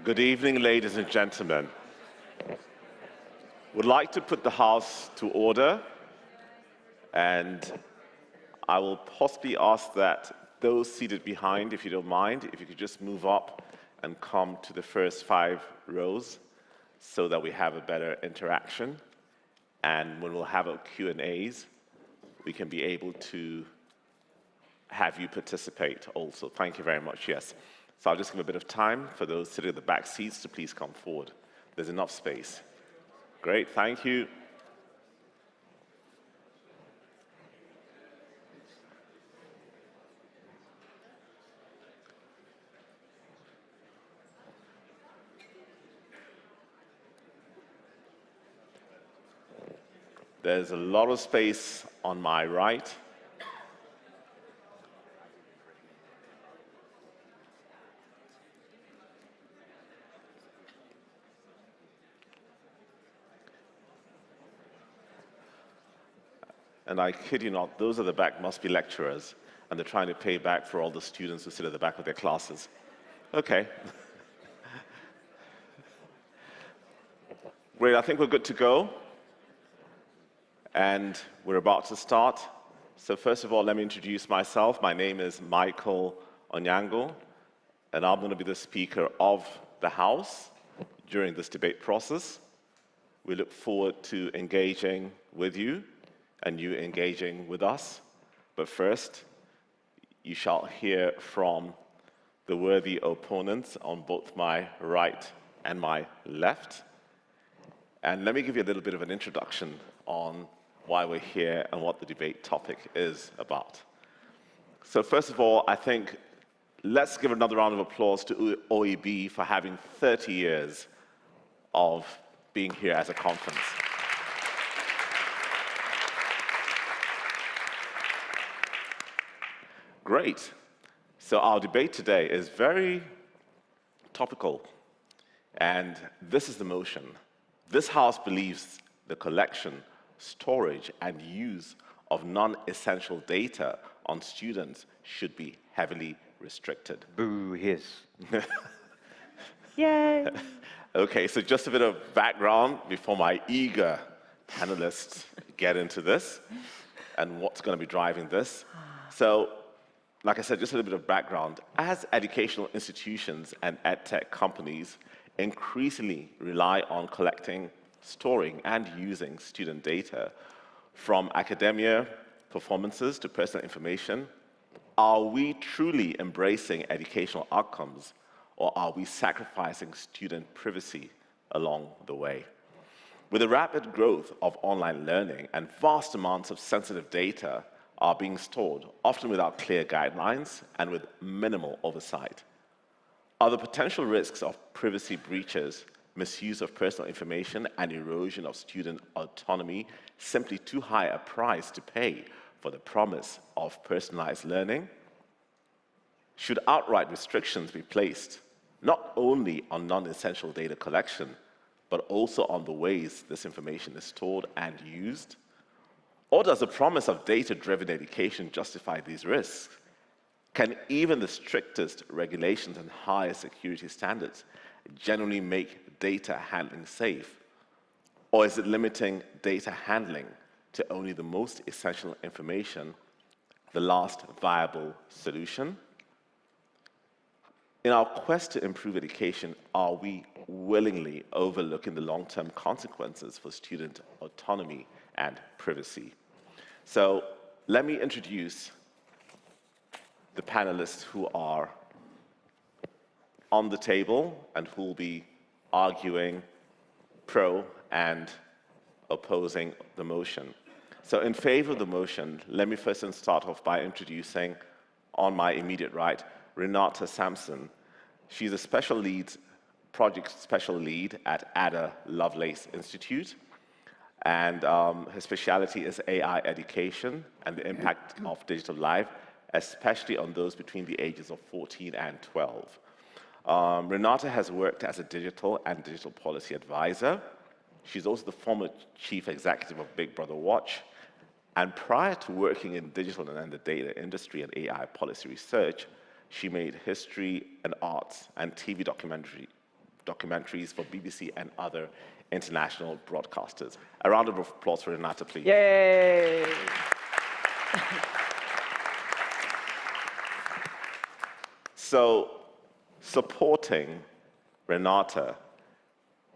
Good evening, ladies and gentlemen. Would like to put the House to order, and I will possibly ask that those seated behind, if you don't mind, if you could just move up and come to the first 5 rows so that we have a better interaction. And when we'll have our Q&As, we can be able to have you participate also. Thank you very much, yes. So I'll just give a bit of time for those sitting at the back seats to please come forward. There's enough space. Great, thank you. There's a lot of space on my right. And I kid you not, those at the back must be lecturers, and they're trying to pay back for all the students who sit at the back of their classes. Okay. Great, I think we're good to go. And we're about to start. So first of all, let me introduce myself. My name is Michael Onyango, and I'm going to be the Speaker of the House during this debate process. We look forward to engaging with you and you engaging with us. But first, you shall hear from the worthy opponents on both my right and my left. And let me give you a little bit of an introduction on why we're here and what the debate topic is about. So first of all, I think let's give another round of applause to OEB for having 30 years of being here as a conference. Great. So our debate today is very topical, and this is the motion. This House believes the collection, storage, and use of non-essential data on students should be heavily restricted. Boo, hiss. Yay! Okay, so just a bit of background before my eager panelists get into this and what's going to be driving this. So, like I said, just a little bit of background. As educational institutions and EdTech companies increasingly rely on collecting, storing, and using student data, from academia performances to personal information, are we truly embracing educational outcomes, or are we sacrificing student privacy along the way? With the rapid growth of online learning and vast amounts of sensitive data are being stored, often without clear guidelines and with minimal oversight, are the potential risks of privacy breaches, misuse of personal information, and erosion of student autonomy simply too high a price to pay for the promise of personalized learning? Should outright restrictions be placed not only on non-essential data collection, but also on the ways this information is stored and used? Or does the promise of data-driven education justify these risks? Can even the strictest regulations and highest security standards generally make data handling safe? Or is it limiting data handling to only the most essential information the last viable solution? In our quest to improve education, are we willingly overlooking the long-term consequences for student autonomy and privacy? So let me introduce the panelists who are on the table and who will be arguing pro and opposing the motion. So in favor of the motion, let me first start off by introducing, on my immediate right, Renata Sampson. She's a project special lead at Ada Lovelace Institute, and her specialty is AI education and the impact of digital life, especially on those between the ages of 14 and 12. Renata has worked as a digital and digital policy advisor. She's also the former chief executive of Big Brother Watch. And prior to working in digital and the data industry and AI policy research, she made history and arts and TV documentary documentaries for BBC and other international broadcasters. A round of applause for Renata, please. Yay! So, supporting Renata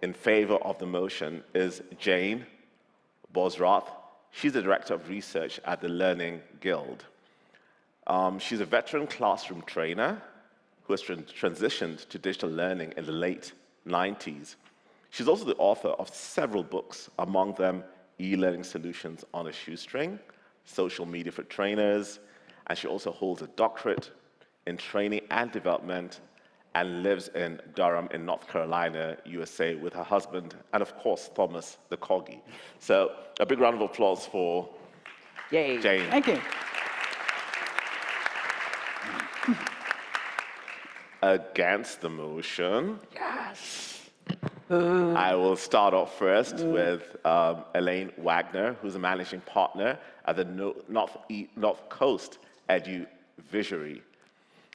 in favor of the motion is Jane Bosrath. She's the Director of Research at the Learning Guild. She's a veteran classroom trainer who has transitioned to digital learning in the late 90s. She's also the author of several books, among them E-Learning Solutions on a Shoestring, Social Media for Trainers, and she also holds a doctorate in training and development and lives in Durham in North Carolina, USA, with her husband and, of course, Thomas the Corgi. So a big round of applause for Yay. Jane. Thank you. Against the motion, Yes. I will start off first with Elaine Wagner, who's a managing partner at the North Coast Edu Visionary.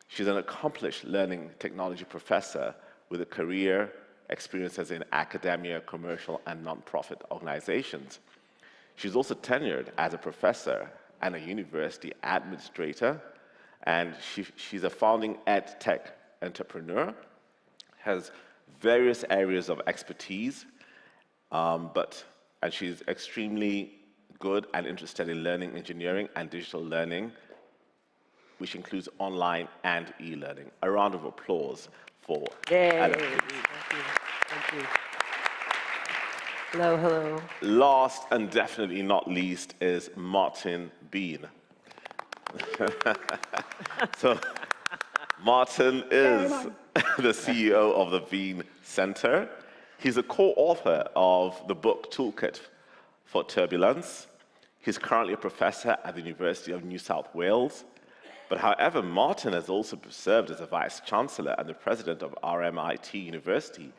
She's an accomplished learning technology professor with a career experiences in academia, commercial, and nonprofit organizations. She's also tenured as a professor and a university administrator, and she's a founding EdTech entrepreneur, has various areas of expertise, and she's extremely good and interested in learning engineering and digital learning, which includes online and e-learning. A round of applause for Ellen. Thank you. Hello, hello. Last and definitely not least is Martin Bean. So Martin is the CEO of the Bean Center. He's a co-author of the book Toolkit for Turbulence. He's currently a professor at the University of New South Wales. But however, Martin has also served as a vice chancellor and the president of RMIT University,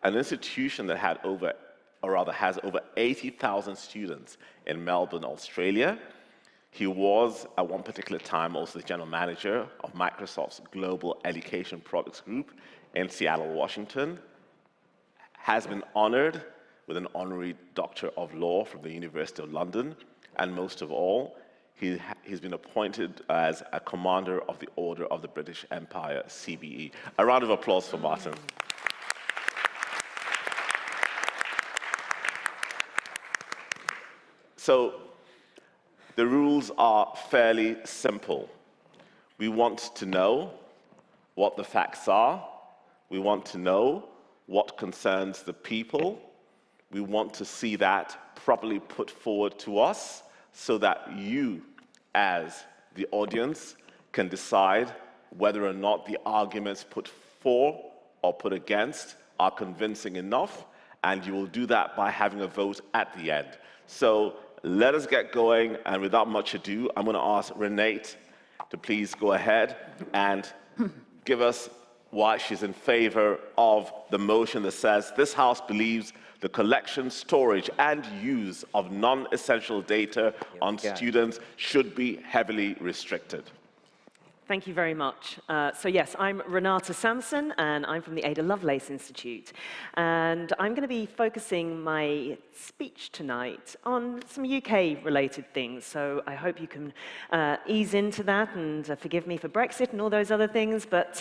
an institution that has over 80,000 students in Melbourne, Australia. He was, at one particular time, also the general manager of Microsoft's Global Education Products Group in Seattle, Washington, has been honored with an honorary Doctor of Law from the University of London, and most of all, he's been appointed as a Commander of the Order of the British Empire, CBE. A round of applause for Martin. So, the rules are fairly simple. We want to know what the facts are. We want to know what concerns the people. We want to see that properly put forward to us so that you, as the audience, can decide whether or not the arguments put for or put against are convincing enough, and you will do that by having a vote at the end. So let us get going, and without much ado, I'm going to ask Renate to please go ahead and give us why she's in favor of the motion that says this House believes the collection, storage, and use of non-essential data on students should be heavily restricted. Thank you very much. So yes, I'm Renata Sampson, and I'm from the Ada Lovelace Institute. And I'm going to be focusing my speech tonight on some UK-related things. So I hope you can ease into that, and forgive me for Brexit and all those other things. But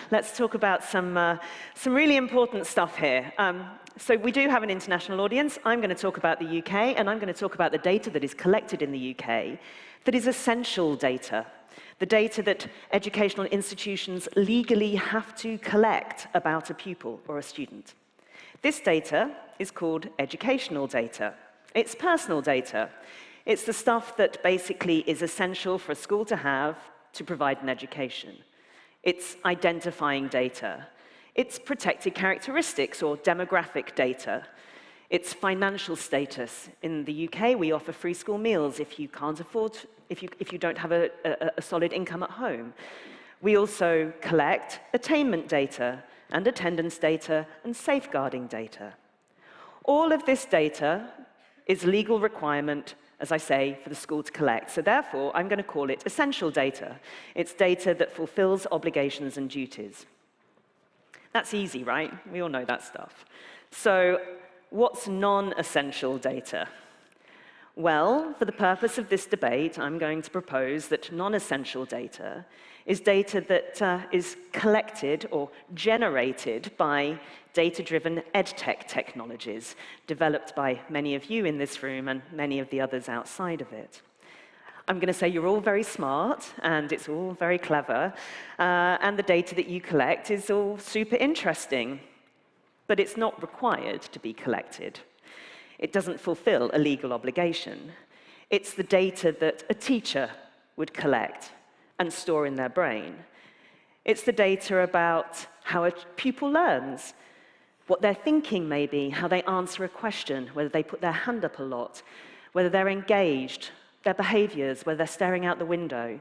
let's talk about some really important stuff here. So we do have an international audience. I'm going to talk about the UK, and I'm going to talk about the data that is collected in the UK that is essential data. The data that educational institutions legally have to collect about a pupil or a student. This data is called educational data. It's personal data. It's the stuff that basically is essential for a school to have to provide an education. It's identifying data. It's protected characteristics or demographic data. It's financial status. In the UK, we offer free school meals if you can't afford, if you don't have a solid income at home. We also collect attainment data and attendance data and safeguarding data. All of this data is legal requirement, as I say, for the school to collect. So therefore, I'm going to call it essential data. It's data that fulfills obligations and duties. That's easy, right? We all know that stuff. So what's non-essential data? Well, for the purpose of this debate, I'm going to propose that non-essential data is data that is collected or generated by data-driven EdTech technologies developed by many of you in this room and many of the others outside of it. I'm going to say you're all very smart, and it's all very clever, and the data that you collect is all super interesting, but it's not required to be collected. It doesn't fulfill a legal obligation. It's the data that a teacher would collect and store in their brain. It's the data about how a pupil learns, what their thinking may be, how they answer a question, whether they put their hand up a lot, whether they're engaged, their behaviors, whether they're staring out the window,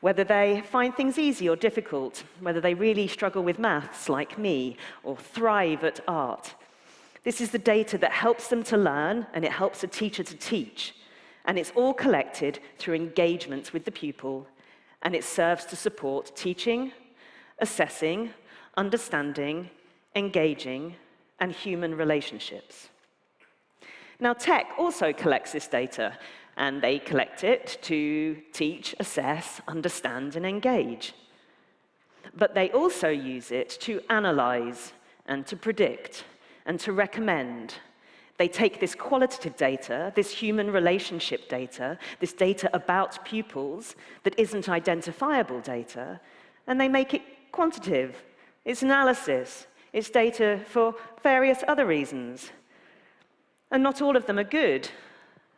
whether they find things easy or difficult, whether they really struggle with maths like me, or thrive at art. This is the data that helps them to learn, and it helps a teacher to teach. And it's all collected through engagement with the pupil, and it serves to support teaching, assessing, understanding, engaging, and human relationships. Now, tech also collects this data, and they collect it to teach, assess, understand, and engage. But they also use it to analyze and to predict and to recommend. They take this qualitative data, this human relationship data, this data about pupils that isn't identifiable data, and they make it quantitative. It's analysis. It's data for various other reasons. And not all of them are good.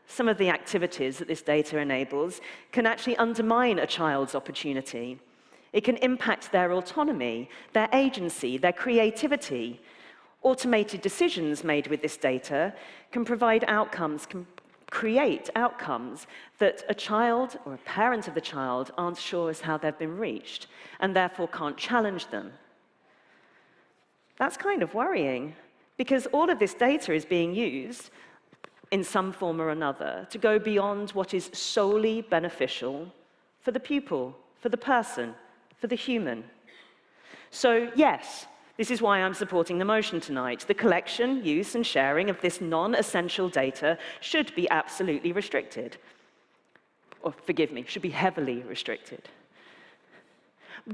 Some of the activities that this data enables can actually undermine a child's opportunity. It can impact their autonomy, their agency, their creativity. Automated decisions made with this data can provide outcomes, can create outcomes that a child or a parent of the child aren't sure as how they've been reached, and therefore can't challenge them. That's kind of worrying, because all of this data is being used in some form or another to go beyond what is solely beneficial for the pupil, for the person, for the human. So yes, this is why I'm supporting the motion tonight. The collection, use, and sharing of this non-essential data should be absolutely restricted. Or, forgive me, should be heavily restricted.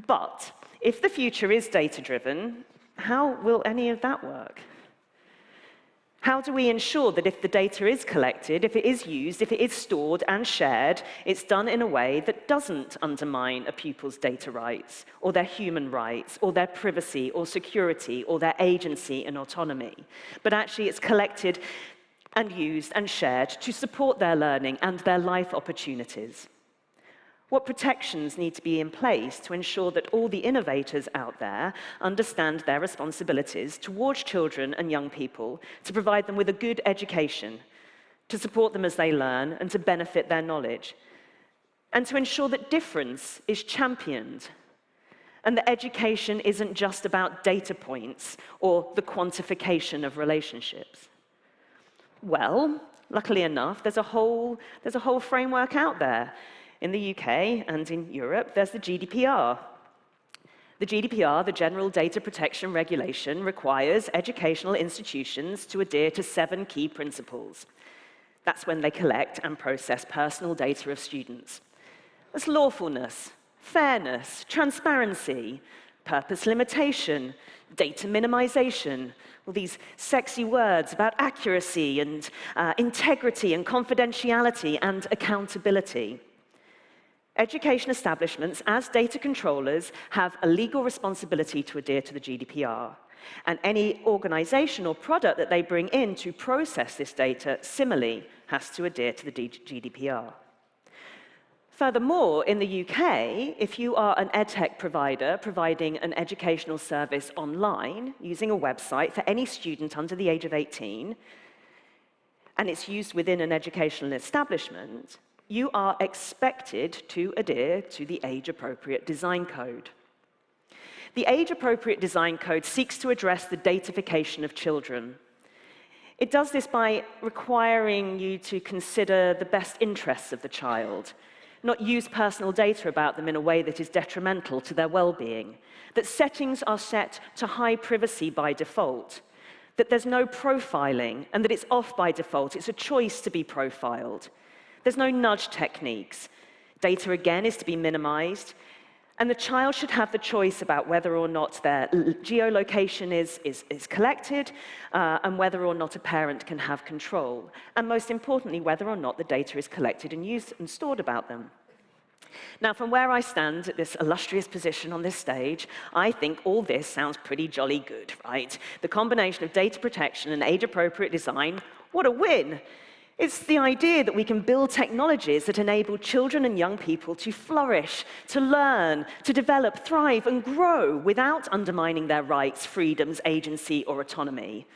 But if the future is data-driven, how will any of that work? How do we ensure that if the data is collected, if it is used, if it is stored and shared, it's done in a way that doesn't undermine a pupil's data rights, or their human rights, or their privacy, or security, or their agency and autonomy, but actually it's collected and used and shared to support their learning and their life opportunities? What protections need to be in place to ensure that all the innovators out there understand their responsibilities towards children and young people to provide them with a good education, to support them as they learn, and to benefit their knowledge, and to ensure that difference is championed, and that education isn't just about data points or the quantification of relationships? Well, luckily enough, there's a whole framework out there. In the UK and in Europe, there's the GDPR. The GDPR, the General Data Protection Regulation, requires educational institutions to adhere to 7 key principles. That's when they collect and process personal data of students. That's lawfulness, fairness, transparency, purpose limitation, data minimization, all these sexy words about accuracy and integrity and confidentiality and accountability. Education establishments, as data controllers, have a legal responsibility to adhere to the GDPR. And any organization or product that they bring in to process this data similarly has to adhere to the GDPR. Furthermore, in the UK, if you are an EdTech provider providing an educational service online using a website for any student under the age of 18, and it's used within an educational establishment, you are expected to adhere to the age-appropriate design code. The age-appropriate design code seeks to address the datafication of children. It does this by requiring you to consider the best interests of the child, not use personal data about them in a way that is detrimental to their well-being, that settings are set to high privacy by default, that there's no profiling and that it's off by default. It's a choice to be profiled. There's no nudge techniques. Data, again, is to be minimized. And the child should have the choice about whether or not their geolocation is collected and whether or not a parent can have control. And most importantly, whether or not the data is collected and used and stored about them. Now, from where I stand at this illustrious position on this stage, I think all this sounds pretty jolly good, right? The combination of data protection and age-appropriate design, what a win! It's the idea that we can build technologies that enable children and young people to flourish, to learn, to develop, thrive, and grow without undermining their rights, freedoms, agency, or autonomy.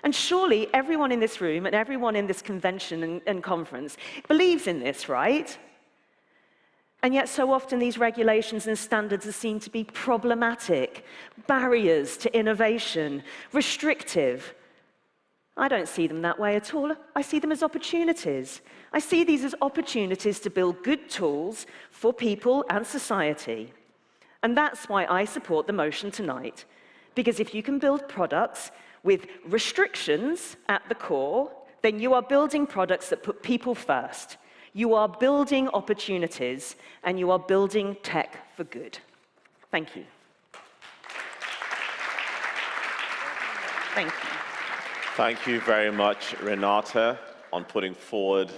And surely everyone in this room and everyone in this convention and conference believes in this, right? And yet so often these regulations and standards are seen to be problematic, barriers to innovation, restrictive. I don't see them that way at all. I see them as opportunities. I see these as opportunities to build good tools for people and society. And that's why I support the motion tonight. Because if you can build products with restrictions at the core, then you are building products that put people first. You are building opportunities, and you are building tech for good. Thank you. Thank you. Thank you very much, Renata, on putting forward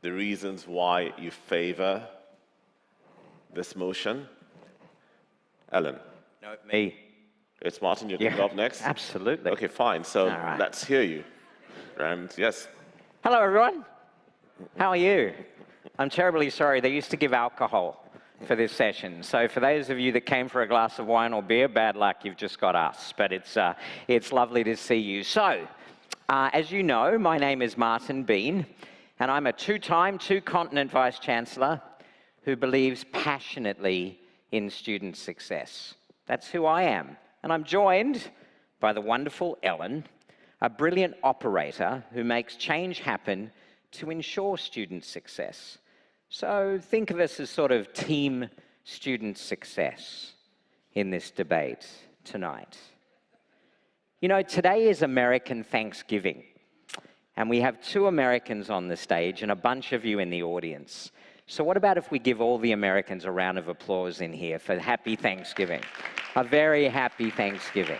the reasons why you favor this motion. Ellen. No, me. It's Martin, you're going to go up next? Absolutely. Okay, fine. So right. let's hear you. And yes. Hello, everyone. How are you? I'm terribly sorry. They used to give alcohol for this session. So for those of you that came for a glass of wine or beer, bad luck, you've just got us. But it's lovely to see you. So, as you know, my name is Martin Bean, and I'm a two-time, two-continent Vice-Chancellor who believes passionately in student success. That's who I am. And I'm joined by the wonderful Ellen, a brilliant operator who makes change happen to ensure student success. So think of us as sort of team student success in this debate tonight. You know, today is American Thanksgiving, and we have 2 Americans on the stage and a bunch of you in the audience. So what about if we give all the Americans a round of applause in here for Happy Thanksgiving? A very happy Thanksgiving.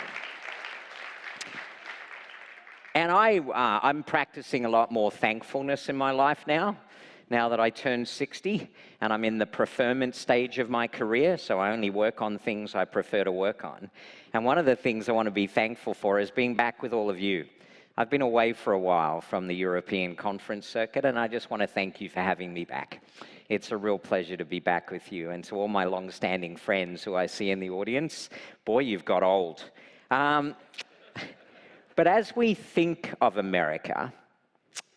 And I'm practicing a lot more thankfulness in my life now that I turned 60, and I'm in the preferment stage of my career, so I only work on things I prefer to work on. And one of the things I want to be thankful for is being back with all of you. I've been away for a while from the European conference circuit, and I just want to thank you for having me back. It's a real pleasure to be back with you. And to all my long-standing friends who I see in the audience, boy, you've got old. But as we think of America,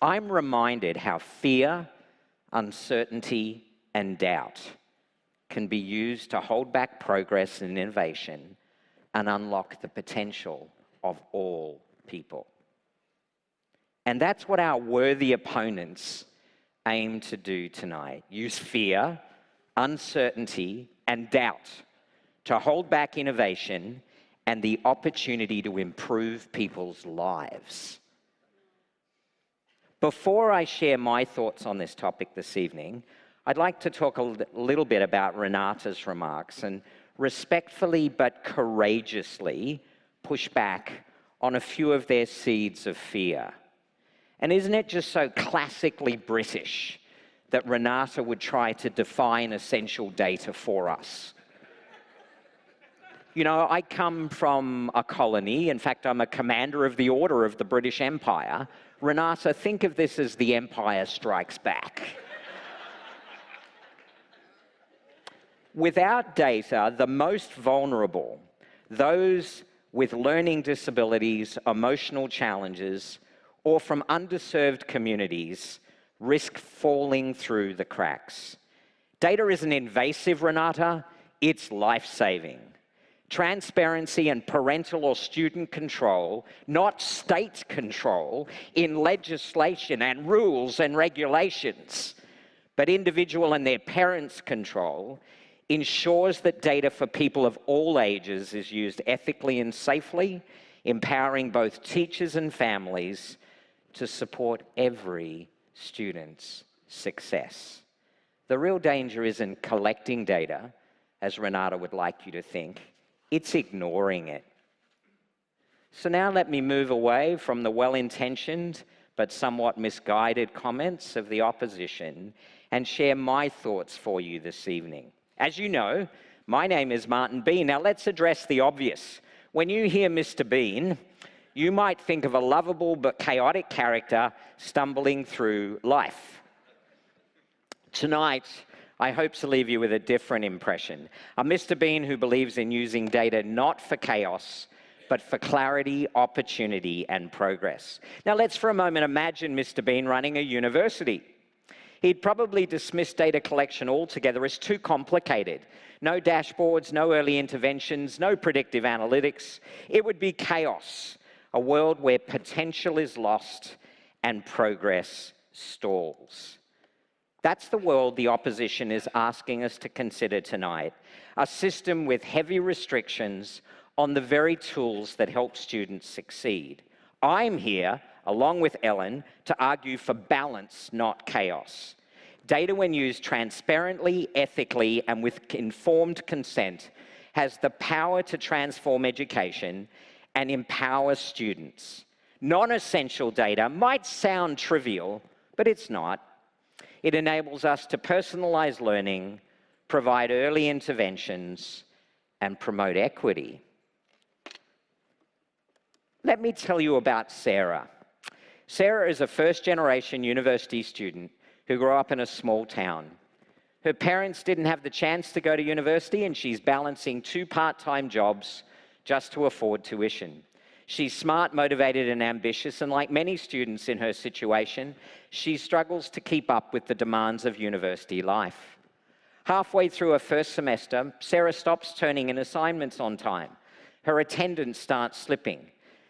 I'm reminded how fear, uncertainty, and doubt can be used to hold back progress and innovation and unlock the potential of all people. And that's what our worthy opponents aim to do tonight. Use fear, uncertainty, and doubt to hold back innovation and the opportunity to improve people's lives. Before I share my thoughts on this topic this evening, I'd like to talk a little bit about Renata's remarks and respectfully but courageously push back on a few of their seeds of fear. And isn't it just so classically British that Renata would try to define essential data for us? You know, I come from a colony. In fact, I'm a commander of the Order of the British Empire. Renata, think of this as the Empire Strikes Back. Without data, the most vulnerable, those with learning disabilities, emotional challenges, or from underserved communities, risk falling through the cracks. Data isn't invasive, Renata, it's life-saving. Transparency and parental or student control, not state control, in legislation and rules and regulations but individual and their parents' control ensures that data for people of all ages is used ethically and safely, empowering both teachers and families to support every student's success. The real danger isn't collecting data, as Renata would like you to think, it's ignoring it. So now let me move away from the well-intentioned but somewhat misguided comments of the opposition and share my thoughts for you this evening. As you know, my name is Martin Bean. Now let's address the obvious. When you hear Mr. Bean, you might think of a lovable but chaotic character stumbling through life. Tonight, I hope to leave you with a different impression. A Mr. Bean who believes in using data not for chaos, but for clarity, opportunity, and progress. Now let's for a moment imagine Mr. Bean running a university. He'd probably dismiss data collection altogether as too complicated. No dashboards, no early interventions, no predictive analytics. It would be chaos, a world where potential is lost and progress stalls. That's the world the opposition is asking us to consider tonight. A system with heavy restrictions on the very tools that help students succeed. I'm here, along with Ellen, to argue for balance, not chaos. Data, when used transparently, ethically, and with informed consent, has the power to transform education and empower students. Non-essential data might sound trivial, but it's not. It enables us to personalize learning, provide early interventions, and promote equity. Let me tell you about Sarah. Sarah is a first-generation university student who grew up in a small town. Her parents didn't have the chance to go to university, and she's balancing 2 part-time jobs just to afford tuition. She's smart, motivated, and ambitious, and like many students in her situation, she struggles to keep up with the demands of university life. Halfway through her first semester, Sarah stops turning in assignments on time. Her attendance starts slipping.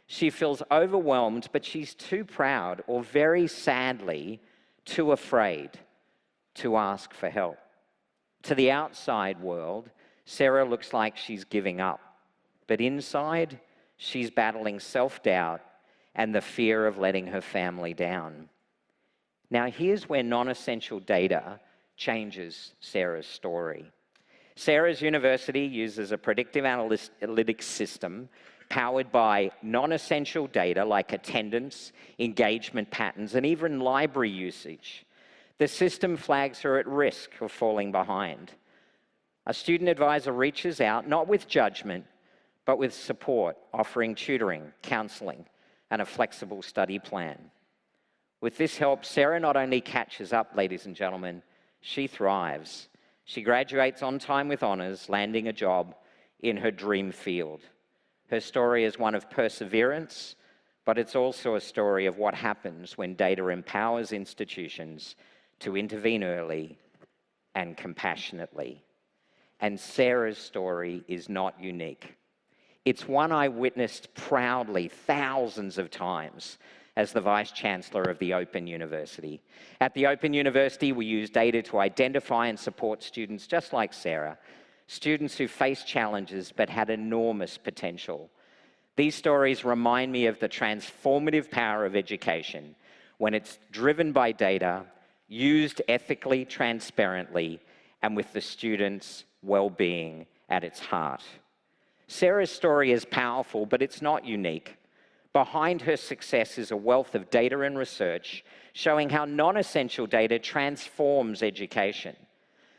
She feels overwhelmed, but she's too proud, or very sadly, too afraid to ask for help. To the outside world, Sarah looks like she's giving up. But inside, she's battling self-doubt and the fear of letting her family down. Now, here's where non-essential data changes Sarah's story. Sarah's university uses a predictive analytics system powered by non-essential data like attendance, engagement patterns, and even library usage. The system flags her at risk of falling behind. A student advisor reaches out, not with judgment, but with support, offering tutoring, counseling, and a flexible study plan. With this help, Sarah not only catches up, ladies and gentlemen, she thrives. She graduates on time with honors, landing a job in her dream field. Her story is one of perseverance, but it's also a story of what happens when data empowers institutions to intervene early and compassionately. And Sarah's story is not unique. It's one I witnessed proudly thousands of times as the Vice Chancellor of the Open University. At the Open University, we use data to identify and support students just like Sarah, students who faced challenges but had enormous potential. These stories remind me of the transformative power of education when it's driven by data, used ethically, transparently, and with the students' well-being at its heart. Sarah's story is powerful, but it's not unique. Behind her success is a wealth of data and research showing how non-essential data transforms education.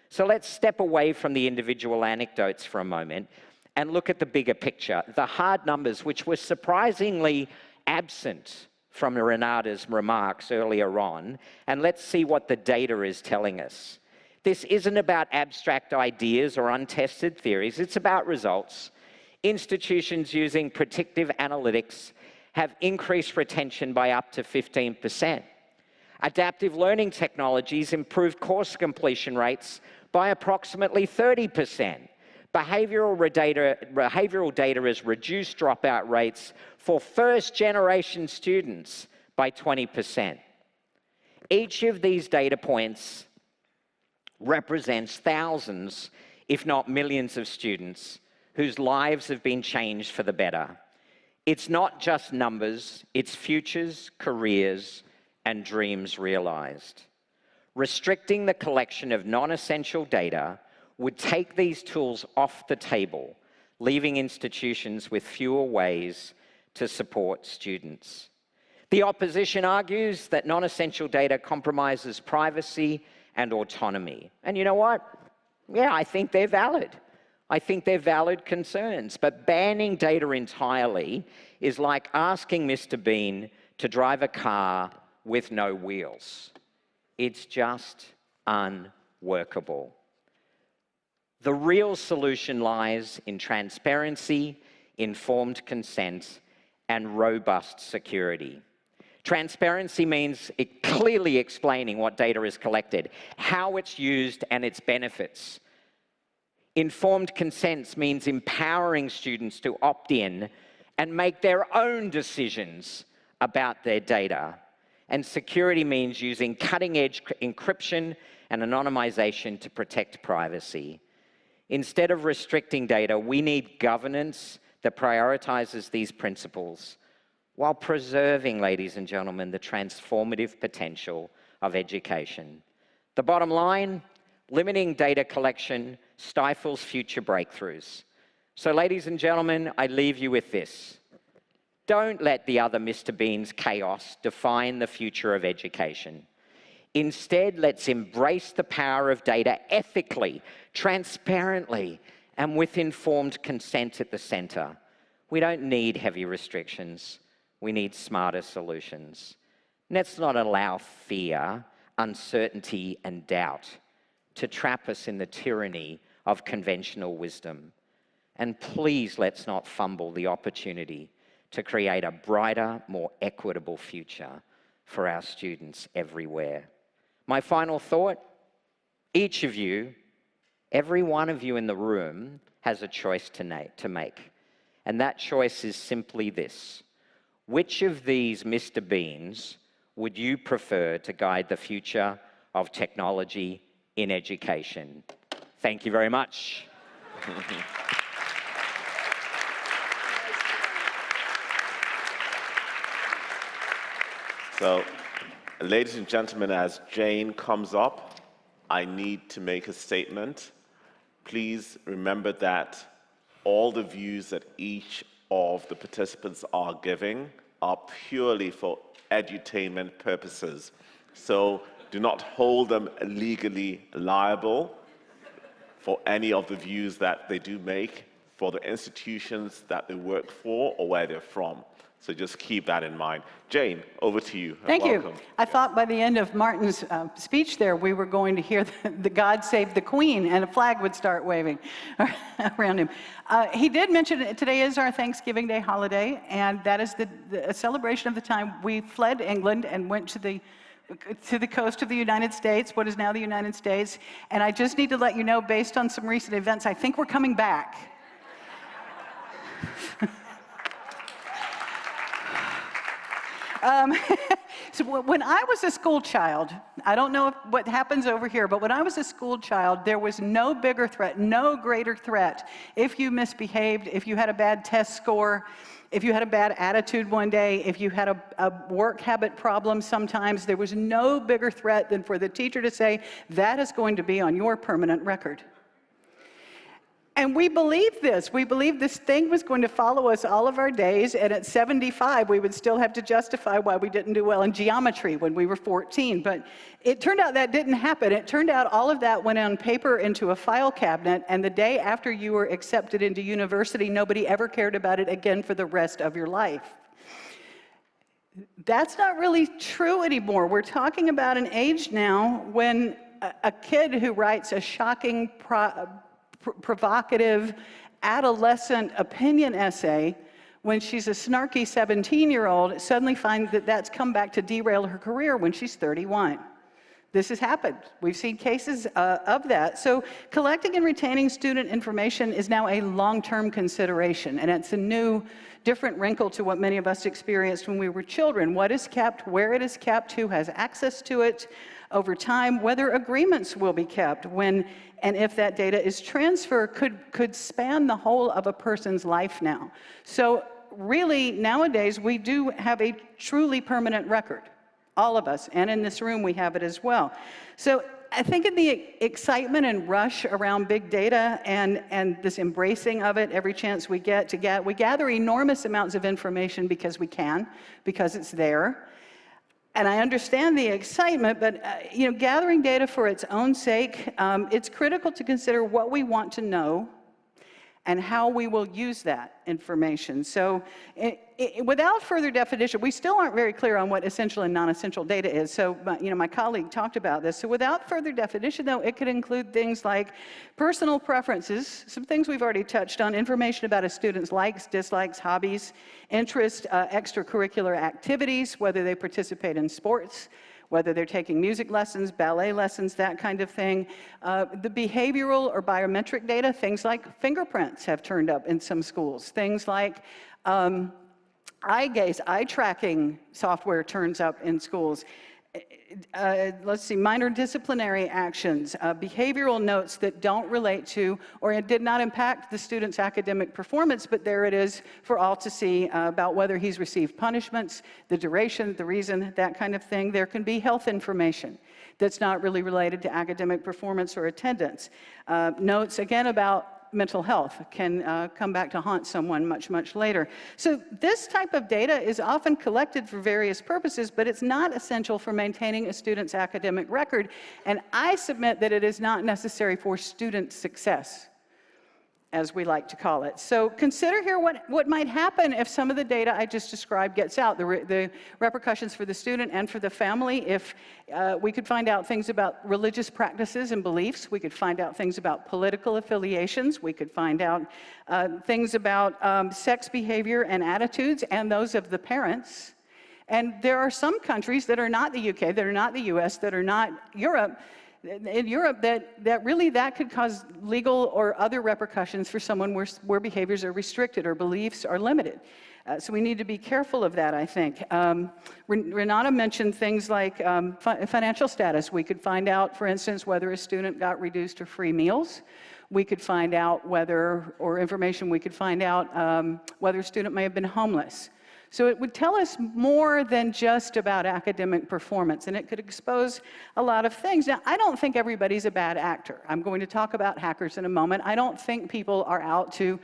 So let's step away from the individual anecdotes for a moment and look at the bigger picture, the hard numbers which were surprisingly absent from Renata's remarks earlier on, and let's see what the data is telling us. This isn't about abstract ideas or untested theories, it's about results. Institutions using predictive analytics have increased retention by up to 15%. Adaptive learning technologies improved course completion rates by approximately 30%. Behavioral data has reduced dropout rates for first-generation students by 20%. Each of these data points represents thousands, if not millions of students whose lives have been changed for the better. It's not just numbers, it's futures, careers, and dreams realized. Restricting the collection of non-essential data would take these tools off the table, leaving institutions with fewer ways to support students. The opposition argues that non-essential data compromises privacy and autonomy. And you know what? Yeah, I think they're valid. I think they're valid concerns. But banning data entirely is like asking Mr. Bean to drive a car with no wheels. It's just unworkable. The real solution lies in transparency, informed consent, and robust security. Transparency means clearly explaining what data is collected, how it's used, and its benefits. Informed consent means empowering students to opt in and make their own decisions about their data. And security means using cutting-edge encryption and anonymization to protect privacy. Instead of restricting data, we need governance that prioritizes these principles while preserving, ladies and gentlemen, the transformative potential of education. The bottom line, limiting data collection stifles future breakthroughs. So, ladies and gentlemen, I leave you with this. Don't let the other Mr. Bean's chaos define the future of education. Instead, let's embrace the power of data ethically, transparently, and with informed consent at the center. We don't need heavy restrictions. We need smarter solutions. Let's not allow fear, uncertainty, and doubt to trap us in the tyranny of conventional wisdom. And please, let's not fumble the opportunity to create a brighter, more equitable future for our students everywhere. My final thought, each of you, every one of you in the room has a choice to make. And that choice is simply this. Which of these Mr. Beans would you prefer to guide the future of technology in education? Thank you very much. So, ladies and gentlemen, as Jane comes up, I need to make a statement. Please remember that all the views that each of the participants are giving are purely for edutainment purposes. So do not hold them legally liable for any of the views that they do make for the institutions that they work for or where they're from. So just keep that in mind. Jane, over to you. Thank Welcome. you. I thought by the end of Martin's speech there, we were going to hear the God Save the Queen, and a flag would start waving around him. He did mention that today is our Thanksgiving Day holiday, and that is a celebration of the time we fled England and went to the coast of the United States, what is now the United States. And I just need to let you know, based on some recent events, I think we're coming back. So when I was a school child, I don't know what happens over here, but when I was a school child, there was no bigger threat, no greater threat. If you misbehaved, if you had a bad test score, if you had a bad attitude one day, if you had a work habit problem sometimes, there was no bigger threat than for the teacher to say, that is going to be on your permanent record. And we believed this. We believed this thing was going to follow us all of our days, and at 75, we would still have to justify why we didn't do well in geometry when we were 14. But it turned out that didn't happen. It turned out all of that went on paper into a file cabinet, and the day after you were accepted into university, nobody ever cared about it again for the rest of your life. That's not really true anymore. We're talking about an age now when a kid who writes a shocking provocative adolescent opinion essay when she's a snarky 17-year-old suddenly finds that that's come back to derail her career when she's 31. This has happened. We've seen cases of that. So collecting and retaining student information is now a long-term consideration, and it's a new, different wrinkle to what many of us experienced when we were children. What is kept, where it is kept, who has access to it over time, whether agreements will be kept when and if that data is transferred could span the whole of a person's life now. So really, nowadays, we do have a truly permanent record. All of us, and in this room, we have it as well. So I think in the excitement and rush around big data and this embracing of it every chance we get to we gather enormous amounts of information because we can, because it's there. And I understand the excitement, but gathering data for its own sake, it's critical to consider what we want to know and how we will use that information. So without further definition, we still aren't very clear on what essential and non-essential data is. So my colleague talked about this. So without further definition, though, it could include things like personal preferences, some things we've already touched on, information about a student's likes, dislikes, hobbies, interests, extracurricular activities, whether they participate in sports, whether they're taking music lessons, ballet lessons, that kind of thing. The behavioral or biometric data, things like fingerprints have turned up in some schools. Things like eye gaze, eye tracking software turns up in schools. Let's see, minor disciplinary actions, behavioral notes that don't relate to or it did not impact the student's academic performance, but there it is for all to see about whether he's received punishments, the duration, the reason, that kind of thing. There can be health information that's not really related to academic performance or attendance. Notes, again, about mental health can come back to haunt someone much, much later. So this type of data is often collected for various purposes, but it's not essential for maintaining a student's academic record, and I submit that it is not necessary for student success, as we like to call it. So consider here what might happen if some of the data I just described gets out, the repercussions for the student and for the family. If we could find out things about religious practices and beliefs, we could find out things about political affiliations, we could find out things about sex behavior and attitudes and those of the parents. And there are some countries that are not the UK, that are not the US, that are not Europe, in Europe, that really could cause legal or other repercussions for someone where behaviors are restricted or beliefs are limited. So we need to be careful of that, I think. Renata mentioned things like financial status. We could find out, for instance, whether a student got reduced or free meals. We could find out whether a student may have been homeless. So it would tell us more than just about academic performance, and it could expose a lot of things. Now, I don't think everybody's a bad actor. I'm going to talk about hackers in a moment. I don't think people are out to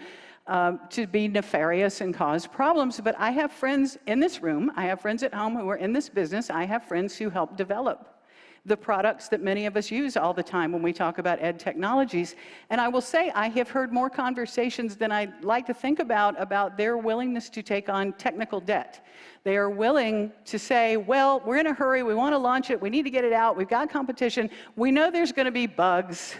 be nefarious and cause problems, but I have friends in this room, I have friends at home who are in this business, I have friends who help develop the products that many of us use all the time when we talk about ed technologies. And I will say I have heard more conversations than I'd like to think about their willingness to take on technical debt. They are willing to say, well, we're in a hurry, we want to launch it, we need to get it out, we've got competition, we know there's going to be bugs.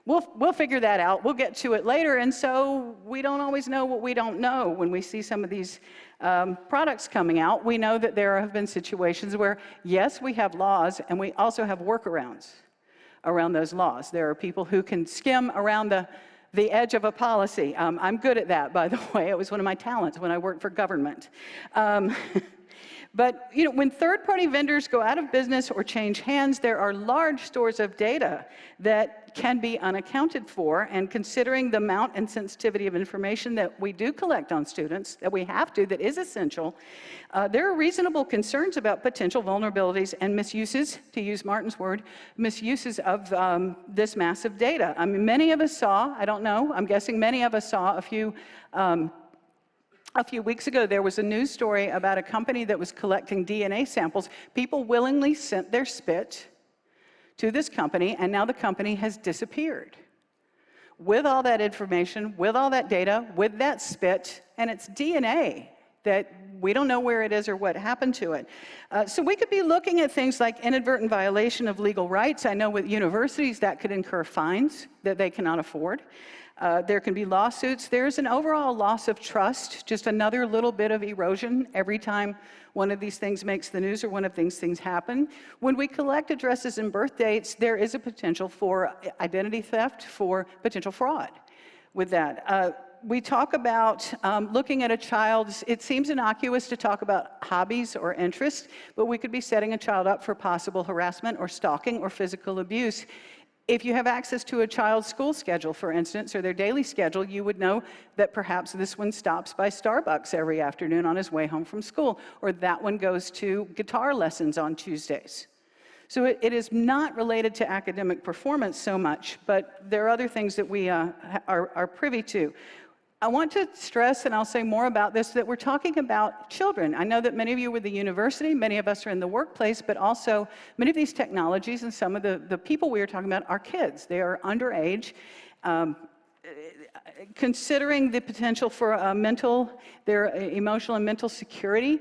We'll figure that out. We'll get to it later. And so we don't always know what we don't know when we see some of these products coming out. We know that there have been situations where, yes, we have laws, and we also have workarounds around those laws. There are people who can skim around the edge of a policy. I'm good at that, by the way. It was one of my talents when I worked for government. But when third-party vendors go out of business or change hands, there are large stores of data that can be unaccounted for. And considering the amount and sensitivity of information that we do collect on students, that we have to, that is essential, there are reasonable concerns about potential vulnerabilities and misuses, to use Martin's word, misuses of this massive data. I mean, many of us saw, I don't know, I'm guessing many of us saw a few weeks ago, there was a news story about a company that was collecting DNA samples. People willingly sent their spit to this company, and now the company has disappeared. With all that information, with all that data, with that spit, and it's DNA that we don't know where it is or what happened to it. So we could be looking at things like inadvertent violation of legal rights. I know with universities that could incur fines that they cannot afford. There can be lawsuits. There's an overall loss of trust, just another little bit of erosion every time one of these things makes the news or one of these things happen. When we collect addresses and birth dates, there is a potential for identity theft, for potential fraud with that. We talk about looking at a child's, it seems innocuous to talk about hobbies or interests, but we could be setting a child up for possible harassment or stalking or physical abuse. If you have access to a child's school schedule, for instance, or their daily schedule, you would know that perhaps this one stops by Starbucks every afternoon on his way home from school, or that one goes to guitar lessons on Tuesdays. So it is not related to academic performance so much, but there are other things that we are privy to. I want to stress, and I'll say more about this, that we're talking about children. I know that many of you were at the university, many of us are in the workplace, but also many of these technologies and some of the people we are talking about are kids. They are underage. Considering the potential for their emotional and mental security,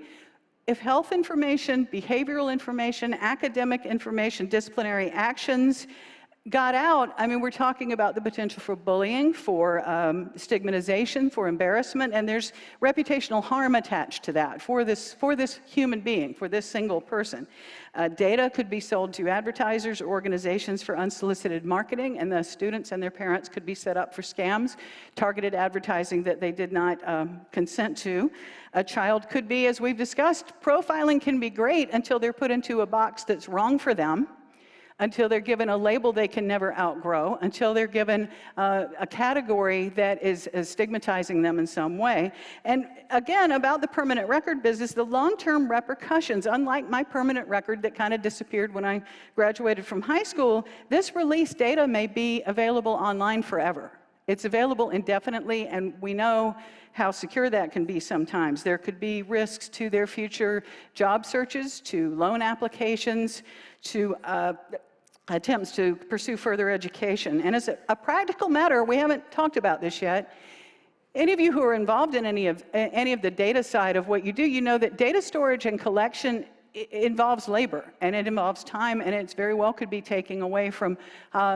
if health information, behavioral information, academic information, disciplinary actions got out, I mean, we're talking about the potential for bullying, for stigmatization, for embarrassment, and there's reputational harm attached to that for this human being, for this single person. Data could be sold to advertisers or organizations for unsolicited marketing, and the students and their parents could be set up for scams, targeted advertising that they did not consent to. A child could be, as we've discussed, profiling can be great until they're put into a box that's wrong for them, until they're given a label they can never outgrow, until they're given a category that is stigmatizing them in some way. And again, about the permanent record business, the long-term repercussions, unlike my permanent record that kind of disappeared when I graduated from high school, this release data may be available online forever. It's available indefinitely, and we know how secure that can be sometimes. There could be risks to their future job searches, to loan applications, to attempts to pursue further education. And as a practical matter, we haven't talked about this yet. Any of you who are involved in any of the data side of what you do, you know that data storage and collection involves labor, and it involves time, and it very well could be taking away from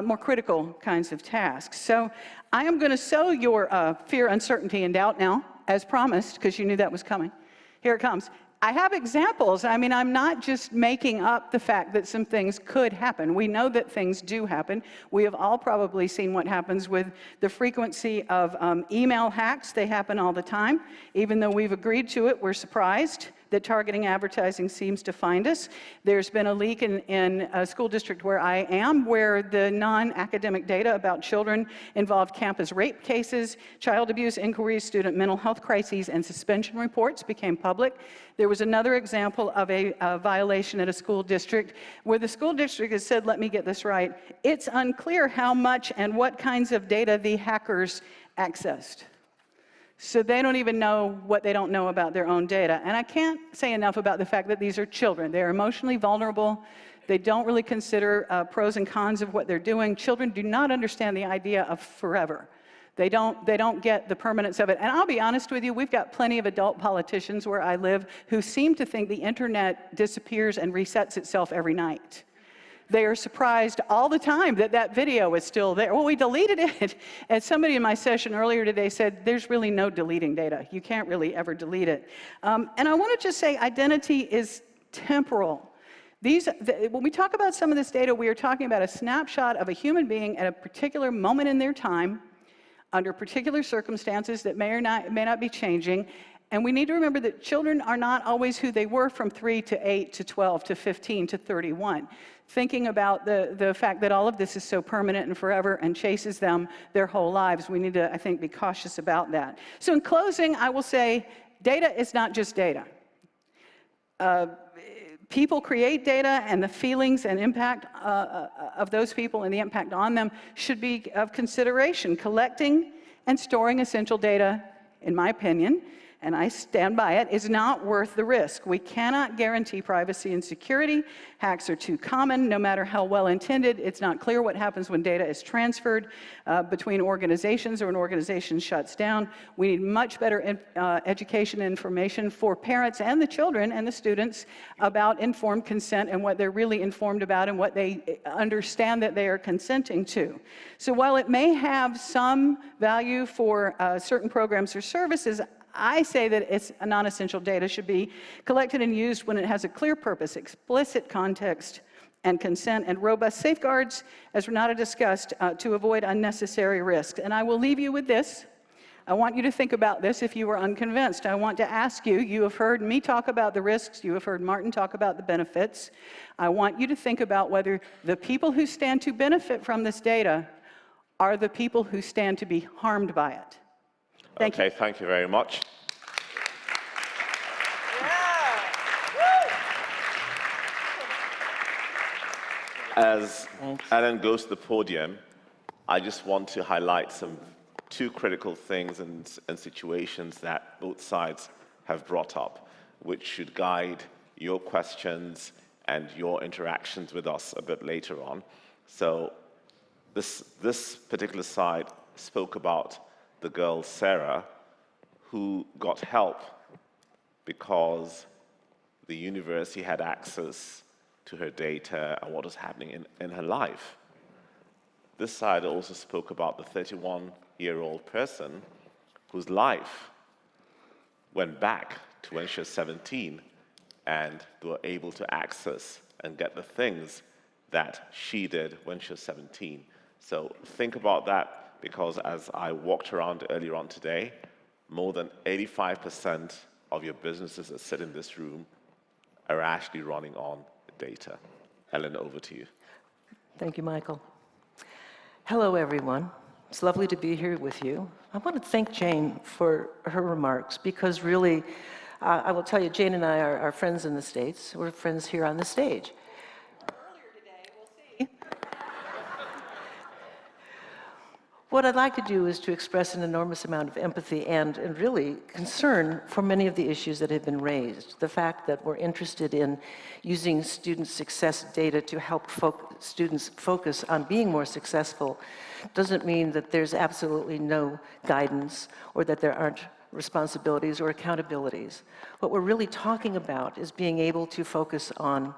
more critical kinds of tasks. So I am going to sow your fear, uncertainty, and doubt now, as promised, because you knew that was coming. Here it comes. I have examples. I mean, I'm not just making up the fact that some things could happen. We know that things do happen. We have all probably seen what happens with the frequency of email hacks. They happen all the time. Even though we've agreed to it, we're surprised that targeting advertising seems to find us. There's been a leak in a school district where I am, where the non-academic data about children involved campus rape cases, child abuse inquiries, student mental health crises, and suspension reports became public. There was another example of a violation at a school district where the school district has said, let me get this right, it's unclear how much and what kinds of data the hackers accessed. So they don't even know what they don't know about their own data. And I can't say enough about the fact that these are children. They're emotionally vulnerable. They don't really consider pros and cons of what they're doing. Children do not understand the idea of forever. They don't get the permanence of it. And I'll be honest with you, we've got plenty of adult politicians where I live who seem to think the internet disappears and resets itself every night. They are surprised all the time that that video is still there. Well, we deleted it. And somebody in my session earlier today said, there's really no deleting data. You can't really ever delete it. And I want to just say identity is temporal. When we talk about some of this data, we are talking about a snapshot of a human being at a particular moment in their time, under particular circumstances that may or may not be changing. And we need to remember that children are not always who they were from 3 to 8 to 12 to 15 to 31. Thinking about the fact that all of this is so permanent and forever and chases them their whole lives, we need to, I think, be cautious about that. So in closing, I will say data is not just data. People create data, and the feelings and impact of those people and the impact on them should be of consideration. Collecting and storing essential data, in my opinion, and I stand by it, is not worth the risk. We cannot guarantee privacy and security. Hacks are too common, no matter how well intended. It's not clear what happens when data is transferred between organizations or an organization shuts down. We need much better education and information for parents and the children and the students about informed consent and what they're really informed about and what they understand that they are consenting to. So while it may have some value for certain programs or services, I say that it's non-essential data should be collected and used when it has a clear purpose, explicit context and consent, and robust safeguards, as Renata discussed, to avoid unnecessary risks. And I will leave you with this. I want you to think about this if you are unconvinced. I want to ask you, you have heard me talk about the risks, you have heard Martin talk about the benefits. I want you to think about whether the people who stand to benefit from this data are the people who stand to be harmed by it. Thank you. Okay, thank you very much. As Ellen goes to the podium, I just want to highlight two critical things and situations that both sides have brought up, which should guide your questions and your interactions with us a bit later on. So this particular side spoke about the girl, Sarah, who got help because the university had access to her data and what was happening in her life. This side also spoke about the 31-year-old person whose life went back to when she was 17 and they were able to access and get the things that she did when she was 17. So think about that, because as I walked around earlier on today, more than 85% of your businesses that sit in this room are actually running on data. Ellen, over to you. Thank you, Michael. Hello, everyone. It's lovely to be here with you. I want to thank Jane for her remarks, because really, I will tell you, Jane and I are friends in the States. We're friends here on the stage. Earlier today, we'll see. What I'd like to do is to express an enormous amount of empathy and really concern for many of the issues that have been raised. The fact that we're interested in using student success data to help students focus on being more successful doesn't mean that there's absolutely no guidance or that there aren't responsibilities or accountabilities. What we're really talking about is being able to focus on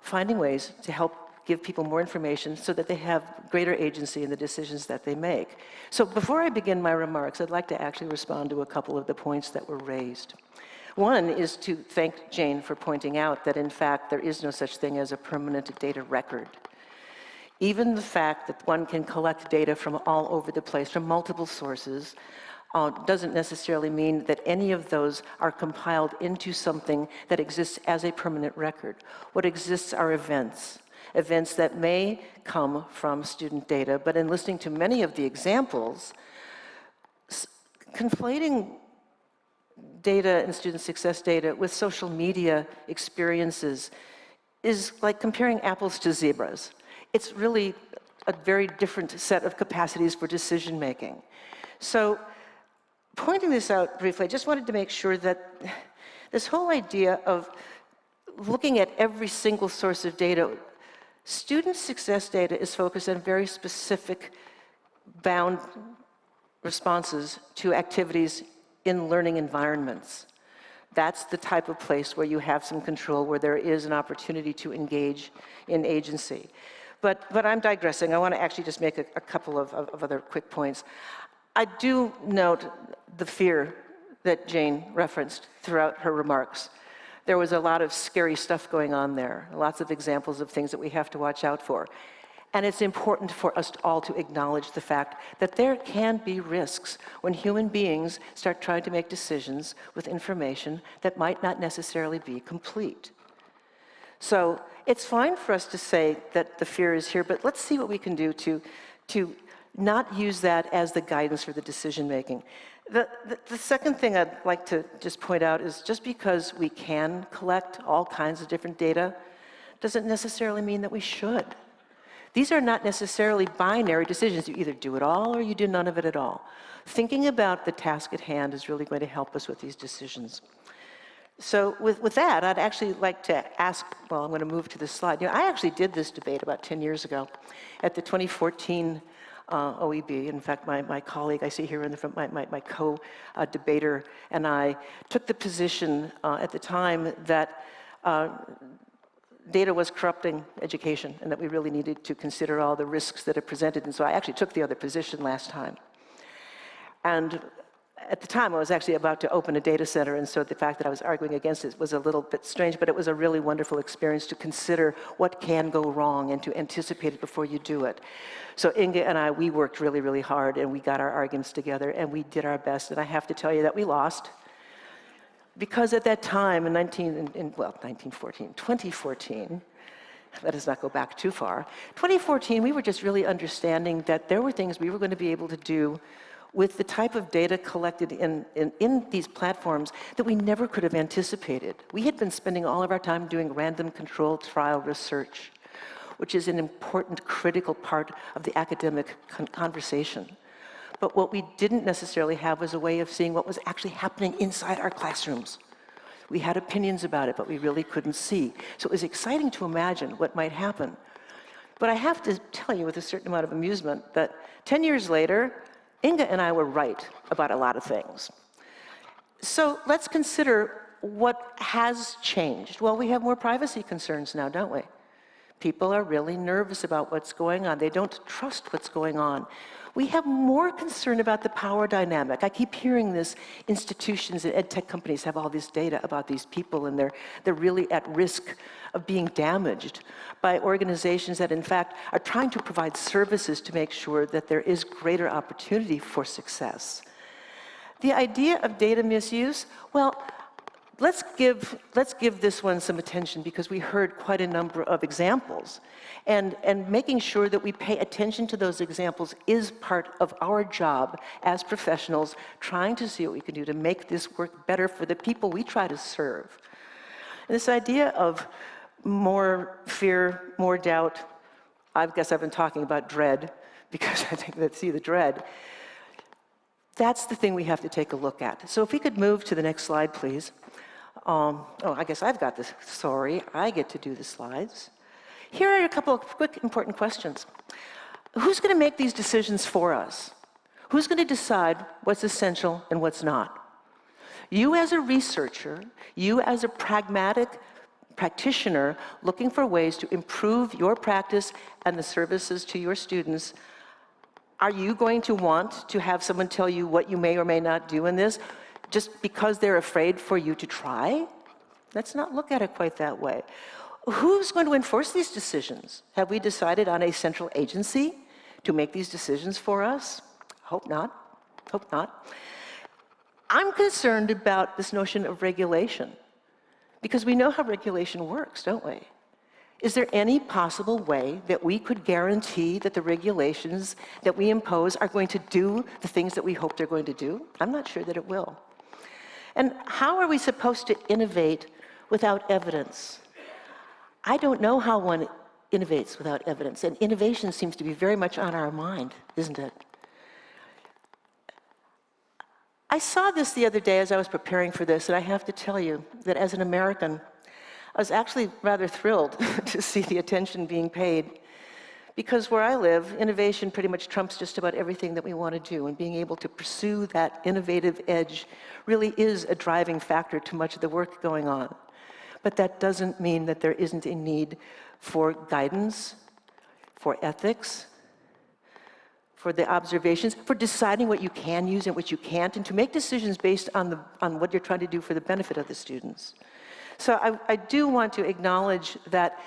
finding ways to help give people more information so that they have greater agency in the decisions that they make. So before I begin my remarks, I'd like to actually respond to a couple of the points that were raised. One is to thank Jane for pointing out that, in fact, there is no such thing as a permanent data record. Even the fact that one can collect data from all over the place, from multiple sources, doesn't necessarily mean that any of those are compiled into something that exists as a permanent record. What exists are events that may come from student data, but in listening to many of the examples, conflating data and student success data with social media experiences is like comparing apples to zebras. It's really a very different set of capacities for decision making. So, pointing this out briefly, I just wanted to make sure that this whole idea of looking at every single source of data, student success data is focused on very specific bound responses to activities in learning environments. That's the type of place where you have some control, where there is an opportunity to engage in agency. But I'm digressing. I want to actually just make a couple of other quick points. I do note the fear that Jane referenced throughout her remarks. There was a lot of scary stuff going on there, lots of examples of things that we have to watch out for. And it's important for us all to acknowledge the fact that there can be risks when human beings start trying to make decisions with information that might not necessarily be complete. So it's fine for us to say that the fear is here, but let's see what we can do to not use that as the guidance for the decision making. The second thing I'd like to just point out is just because we can collect all kinds of different data doesn't necessarily mean that we should. These are not necessarily binary decisions. You either do it all or you do none of it at all. Thinking about the task at hand is really going to help us with these decisions. So with that, I'd actually like to ask, well, I'm going to move to this slide. You know, I actually did this debate about 10 years ago at the 2014 OEB. In fact, my colleague, I see here in the front, my co-debater and I took the position at the time that data was corrupting education and that we really needed to consider all the risks that it presented. And so I actually took the other position last time. And at the time, I was actually about to open a data center, and so the fact that I was arguing against it was a little bit strange, but it was a really wonderful experience to consider what can go wrong and to anticipate it before you do it. So Inga and I, we worked really, really hard, and we got our arguments together, and we did our best, and I have to tell you that we lost. Because at that time, in 2014, let us not go back too far, 2014, we were just really understanding that there were things we were going to be able to do with the type of data collected in these platforms that we never could have anticipated. We had been spending all of our time doing random controlled trial research, which is an important, critical part of the academic conversation. But what we didn't necessarily have was a way of seeing what was actually happening inside our classrooms. We had opinions about it, but we really couldn't see. So it was exciting to imagine what might happen. But I have to tell you with a certain amount of amusement that 10 years later, Inga and I were right about a lot of things. So let's consider what has changed. Well, we have more privacy concerns now, don't we? People are really nervous about what's going on. They don't trust what's going on. We have more concern about the power dynamic. I keep hearing this, institutions and EdTech companies have all this data about these people, and they're really at risk of being damaged by organizations that, in fact, are trying to provide services to make sure that there is greater opportunity for success. The idea of data misuse, well, let's give this one some attention because we heard quite a number of examples. And making sure that we pay attention to those examples is part of our job as professionals, trying to see what we can do to make this work better for the people we try to serve. And this idea of more fear, more doubt, I guess I've been talking about dread because I think that, see the dread, that's the thing we have to take a look at. So if we could move to the next slide, please. Oh, I guess I've got this. Sorry, I get to do the slides. Here are a couple of quick, important questions. Who's going to make these decisions for us? Who's going to decide what's essential and what's not? You as a researcher, you as a pragmatic practitioner looking for ways to improve your practice and the services to your students, are you going to want to have someone tell you what you may or may not do in this just because they're afraid for you to try? Let's not look at it quite that way. Who's going to enforce these decisions? Have we decided on a central agency to make these decisions for us? Hope not. Hope not. I'm concerned about this notion of regulation because we know how regulation works, don't we? Is there any possible way that we could guarantee that the regulations that we impose are going to do the things that we hope they're going to do? I'm not sure that it will. And how are we supposed to innovate without evidence? I don't know how one innovates without evidence, and innovation seems to be very much on our mind, isn't it? I saw this the other day as I was preparing for this, and I have to tell you that as an American, I was actually rather thrilled to see the attention being paid, because where I live, innovation pretty much trumps just about everything that we want to do, and being able to pursue that innovative edge really is a driving factor to much of the work going on. But that doesn't mean that there isn't a need for guidance, for ethics, for the observations, for deciding what you can use and what you can't, and to make decisions based on what you're trying to do for the benefit of the students. So I do want to acknowledge that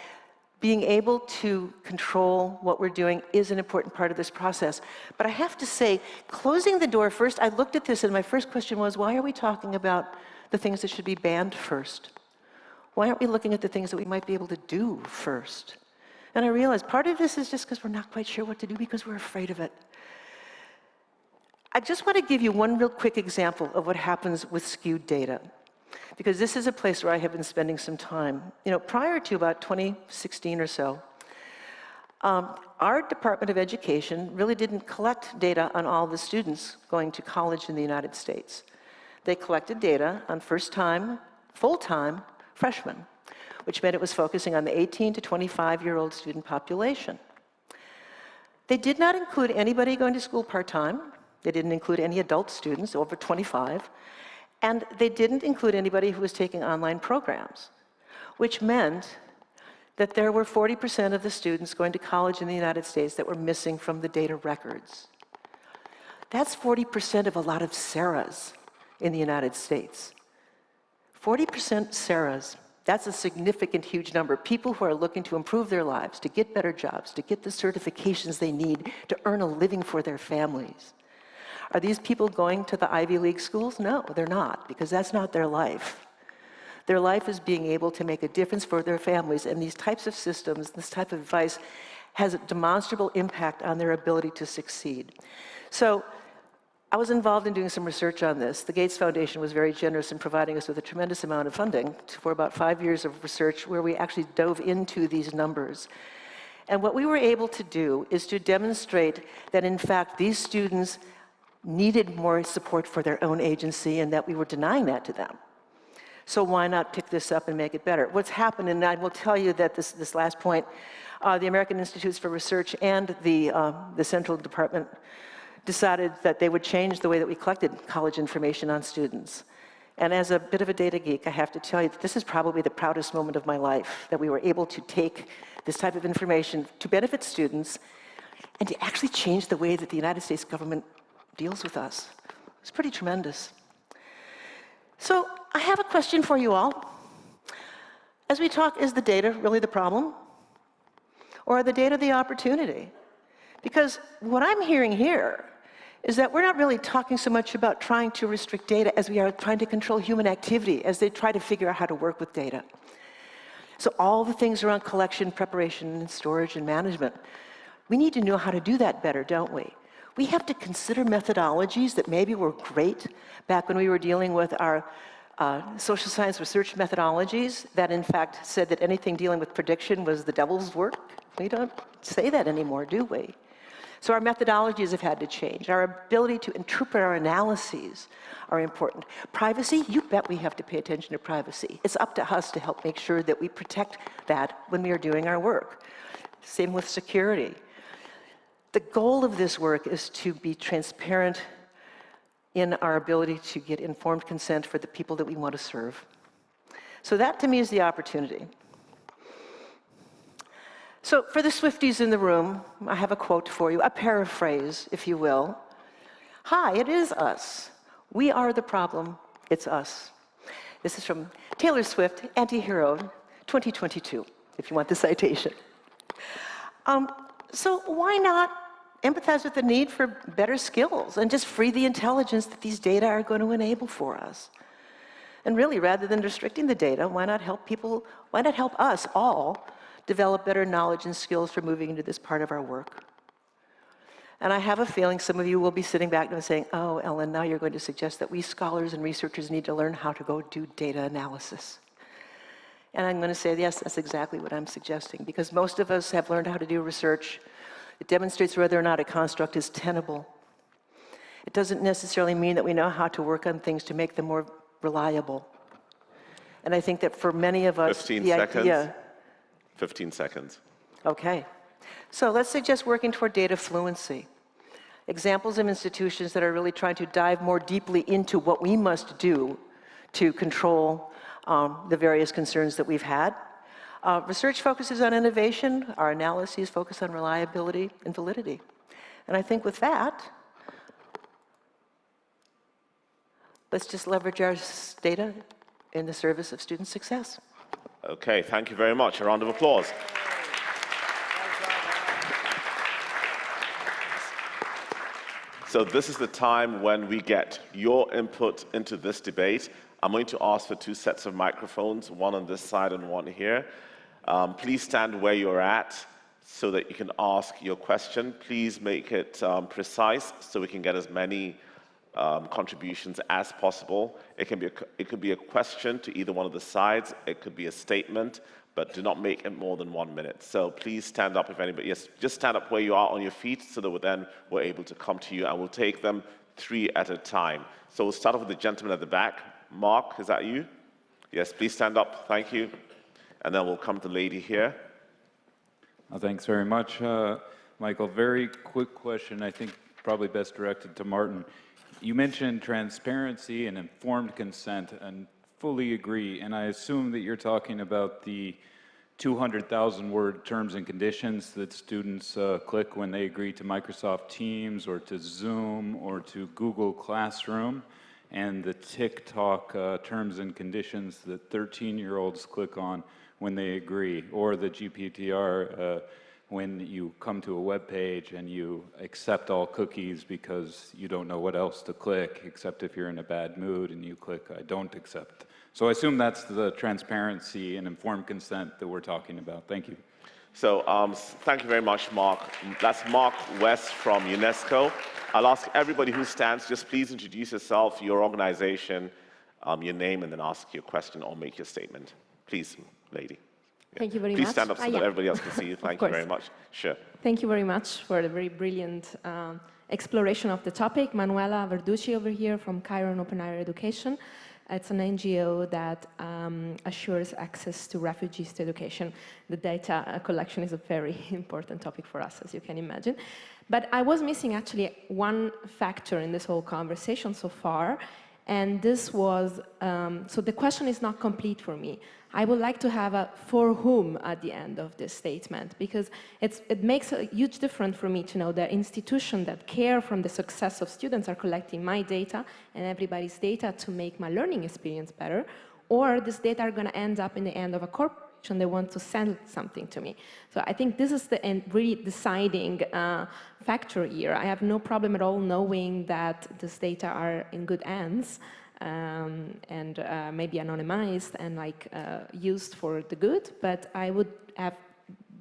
being able to control what we're doing is an important part of this process. But I have to say, closing the door first, I looked at this and my first question was, why are we talking about the things that should be banned first? Why aren't we looking at the things that we might be able to do first? And I realized part of this is just because we're not quite sure what to do because we're afraid of it. I just want to give you one real quick example of what happens with skewed data, because this is a place where I have been spending some time. You know, prior to about 2016 or so, Our Department of Education really didn't collect data on all the students going to college in the United States. They collected data on first-time, full-time freshmen, which meant it was focusing on the 18 to 25-year-old student population. They did not include anybody going to school part-time. They didn't include any adult students over 25. And they didn't include anybody who was taking online programs, which meant that there were 40% of the students going to college in the United States that were missing from the data records. That's 40% of a lot of Sarahs in the United States. 40% Sarahs. That's a significant, huge number. People who are looking to improve their lives, to get better jobs, to get the certifications they need to earn a living for their families. Are these people going to the Ivy League schools? No, they're not, because that's not their life. Their life is being able to make a difference for their families, and these types of systems, this type of advice, has a demonstrable impact on their ability to succeed. So I was involved in doing some research on this. The Gates Foundation was very generous in providing us with a tremendous amount of funding for about 5 years of research where we actually dove into these numbers. And what we were able to do is to demonstrate that, in fact, these students needed more support for their own agency and that we were denying that to them. So why not pick this up and make it better? What's happened, and I will tell you that this last point, the American Institutes for Research and the Central Department decided that they would change the way that we collected college information on students. And as a bit of a data geek, I have to tell you that this is probably the proudest moment of my life, that we were able to take this type of information to benefit students and to actually change the way that the United States government deals with us. It's pretty tremendous. So I have a question for you all. As we talk, is the data really the problem? Or are the data the opportunity? Because what I'm hearing here is that we're not really talking so much about trying to restrict data as we are trying to control human activity as they try to figure out how to work with data. So all the things around collection, preparation, and storage, and management, we need to know how to do that better, don't we? We have to consider methodologies that maybe were great back when we were dealing with our social science research methodologies that in fact said that anything dealing with prediction was the devil's work. We don't say that anymore, do we? So our methodologies have had to change. Our ability to interpret our analyses are important. Privacy, you bet we have to pay attention to privacy. It's up to us to help make sure that we protect that when we are doing our work. Same with security. The goal of this work is to be transparent in our ability to get informed consent for the people that we want to serve. So that, to me, is the opportunity. So for the Swifties in the room, I have a quote for you, a paraphrase, if you will. Hi, it is us. We are the problem, it's us. This is from Taylor Swift, Anti-Hero, 2022, if you want the citation. So why not empathize with the need for better skills and just free the intelligence that these data are going to enable for us? And really, rather than restricting the data, why not help us all develop better knowledge and skills for moving into this part of our work? And I have a feeling some of you will be sitting back and saying, oh, Ellen, now you're going to suggest that we scholars and researchers need to learn how to go do data analysis. And I'm going to say, yes, that's exactly what I'm suggesting, because most of us have learned how to do research. It demonstrates whether or not a construct is tenable. It doesn't necessarily mean that we know how to work on things to make them more reliable. And I think that for many of us, 15 the seconds. idea... 15 seconds. Okay. So let's suggest working toward data fluency. Examples of institutions that are really trying to dive more deeply into what we must do to control the various concerns that we've had. Research focuses on innovation. Our analyses focus on reliability and validity. And I think with that, let's just leverage our data in the service of student success. Okay, thank you very much. A round of applause. So this is the time when we get your input into this debate. I'm going to ask for 2 sets of microphones, one on this side and one here. Please stand where you're at so that you can ask your question. Please make it precise so we can get as many contributions as possible. It could be a question to either one of the sides. It could be a statement, but do not make it more than 1 minute. So please stand up if anybody, yes, just stand up where you are on your feet so that we're able to come to you, and we'll take them 3 at a time. So we'll start off with the gentleman at the back. Mark, is that you? Yes, please stand up, thank you. And then we'll come to the lady here. Thanks very much, Michael. Very quick question, I think probably best directed to Martin. You mentioned transparency and informed consent, and fully agree. And I assume that you're talking about the 200,000-word terms and conditions that students click when they agree to Microsoft Teams or to Zoom or to Google Classroom, and the TikTok terms and conditions that 13-year-olds click on when they agree, or the GDPR when you come to a web page and you accept all cookies because you don't know what else to click, except if you're in a bad mood and you click, I don't accept. So I assume that's the transparency and informed consent that we're talking about. Thank you. So thank you very much, Mark. That's Mark West from UNESCO. I'll ask everybody who stands, just please introduce yourself, your organization, your name, and then ask your question or make your statement. Please, lady. Thank you very much. Please stand up so that everybody else can see you. Thank you very much. Sure. Thank you very much for the very brilliant exploration of the topic. Manuela Verducci over here from Cairo Open Higher Education. It's an NGO that assures access to refugees to education. The data collection is a very important topic for us, as you can imagine. But I was missing actually one factor in this whole conversation so far, and this was, so the question is not complete for me. I would like to have a for whom at the end of this statement, because it makes a huge difference for me to know that institutions that care from the success of students are collecting my data and everybody's data to make my learning experience better, or this data are going to end up in the end of a corporation that wants to sell something to me. So I think this is the really deciding factor here. I have no problem at all knowing that this data are in good hands, and maybe anonymized and used for the good, but I would have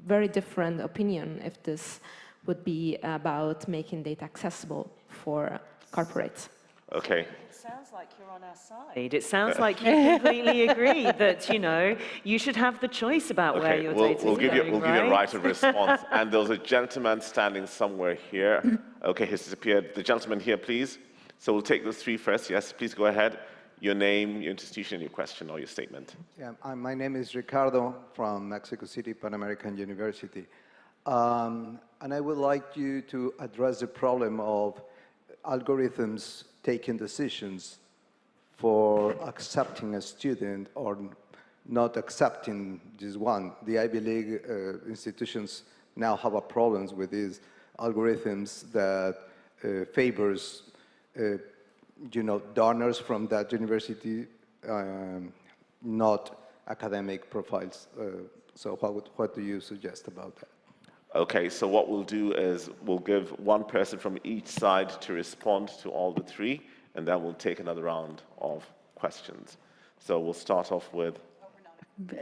very different opinion if this would be about making data accessible for corporates. Okay. It sounds like you're on our side. It sounds like you completely agree that, you should have the choice about where your data is going, we'll give you a right of response. And there's a gentleman standing somewhere here. Okay, he's disappeared. The gentleman here, please. So we'll take those 3 first. Yes, please go ahead. Your name, your institution, your question, or your statement. Yeah, my name is Ricardo from Mexico City, Pan American University. And I would like you to address the problem of algorithms taking decisions for accepting a student or not accepting this one. The Ivy League institutions now have a problems with these algorithms that favors donors from that university, not academic profiles. So what do you suggest about that? Okay, so what we'll do is we'll give one person from each side to respond to all the 3, and then we'll take another round of questions. So we'll start off with...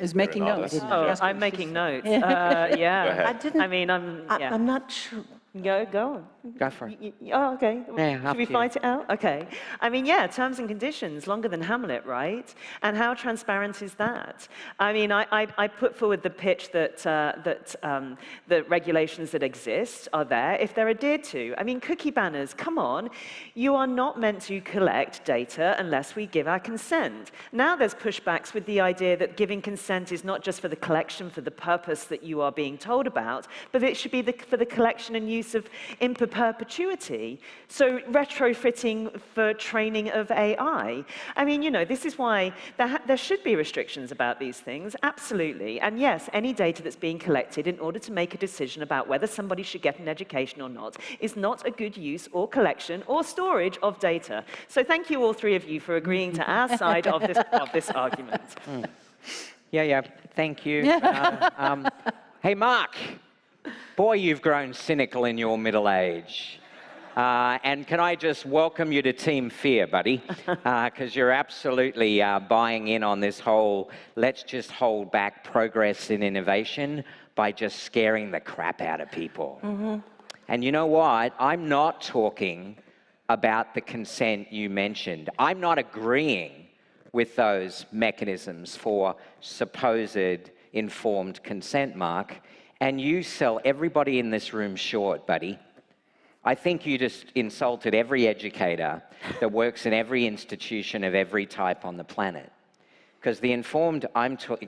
Is making notes. Oh, I'm making notes. Yeah. I I'm not sure. Go on. Go for it. Oh, okay. Yeah, Should we fight it out? Okay. Terms and conditions, longer than Hamlet, right? And how transparent is that? I put forward the pitch that the regulations that exist are there if they're adhered to. Cookie banners, come on. You are not meant to collect data unless we give our consent. Now there's pushbacks with the idea that giving consent is not just for the collection, for the purpose that you are being told about, but it should be for the collection and use of in perpetuity. So retrofitting for training of AI. This is why there should be restrictions about these things, absolutely. And yes, any data that's being collected in order to make a decision about whether somebody should get an education or not is not a good use or collection or storage of data. So thank you all 3 of you for agreeing to our side of this argument. Yeah, thank you. Hey, Mark. Boy, you've grown cynical in your middle age. And can I just welcome you to Team Fear, buddy? Because you're absolutely buying in on this whole, let's just hold back progress in innovation by just scaring the crap out of people. Mm-hmm. And you know what? I'm not talking about the consent you mentioned. I'm not agreeing with those mechanisms for supposed informed consent, Mark, and you sell everybody in this room short, buddy. I think you just insulted every educator that works in every institution of every type on the planet. Because the informed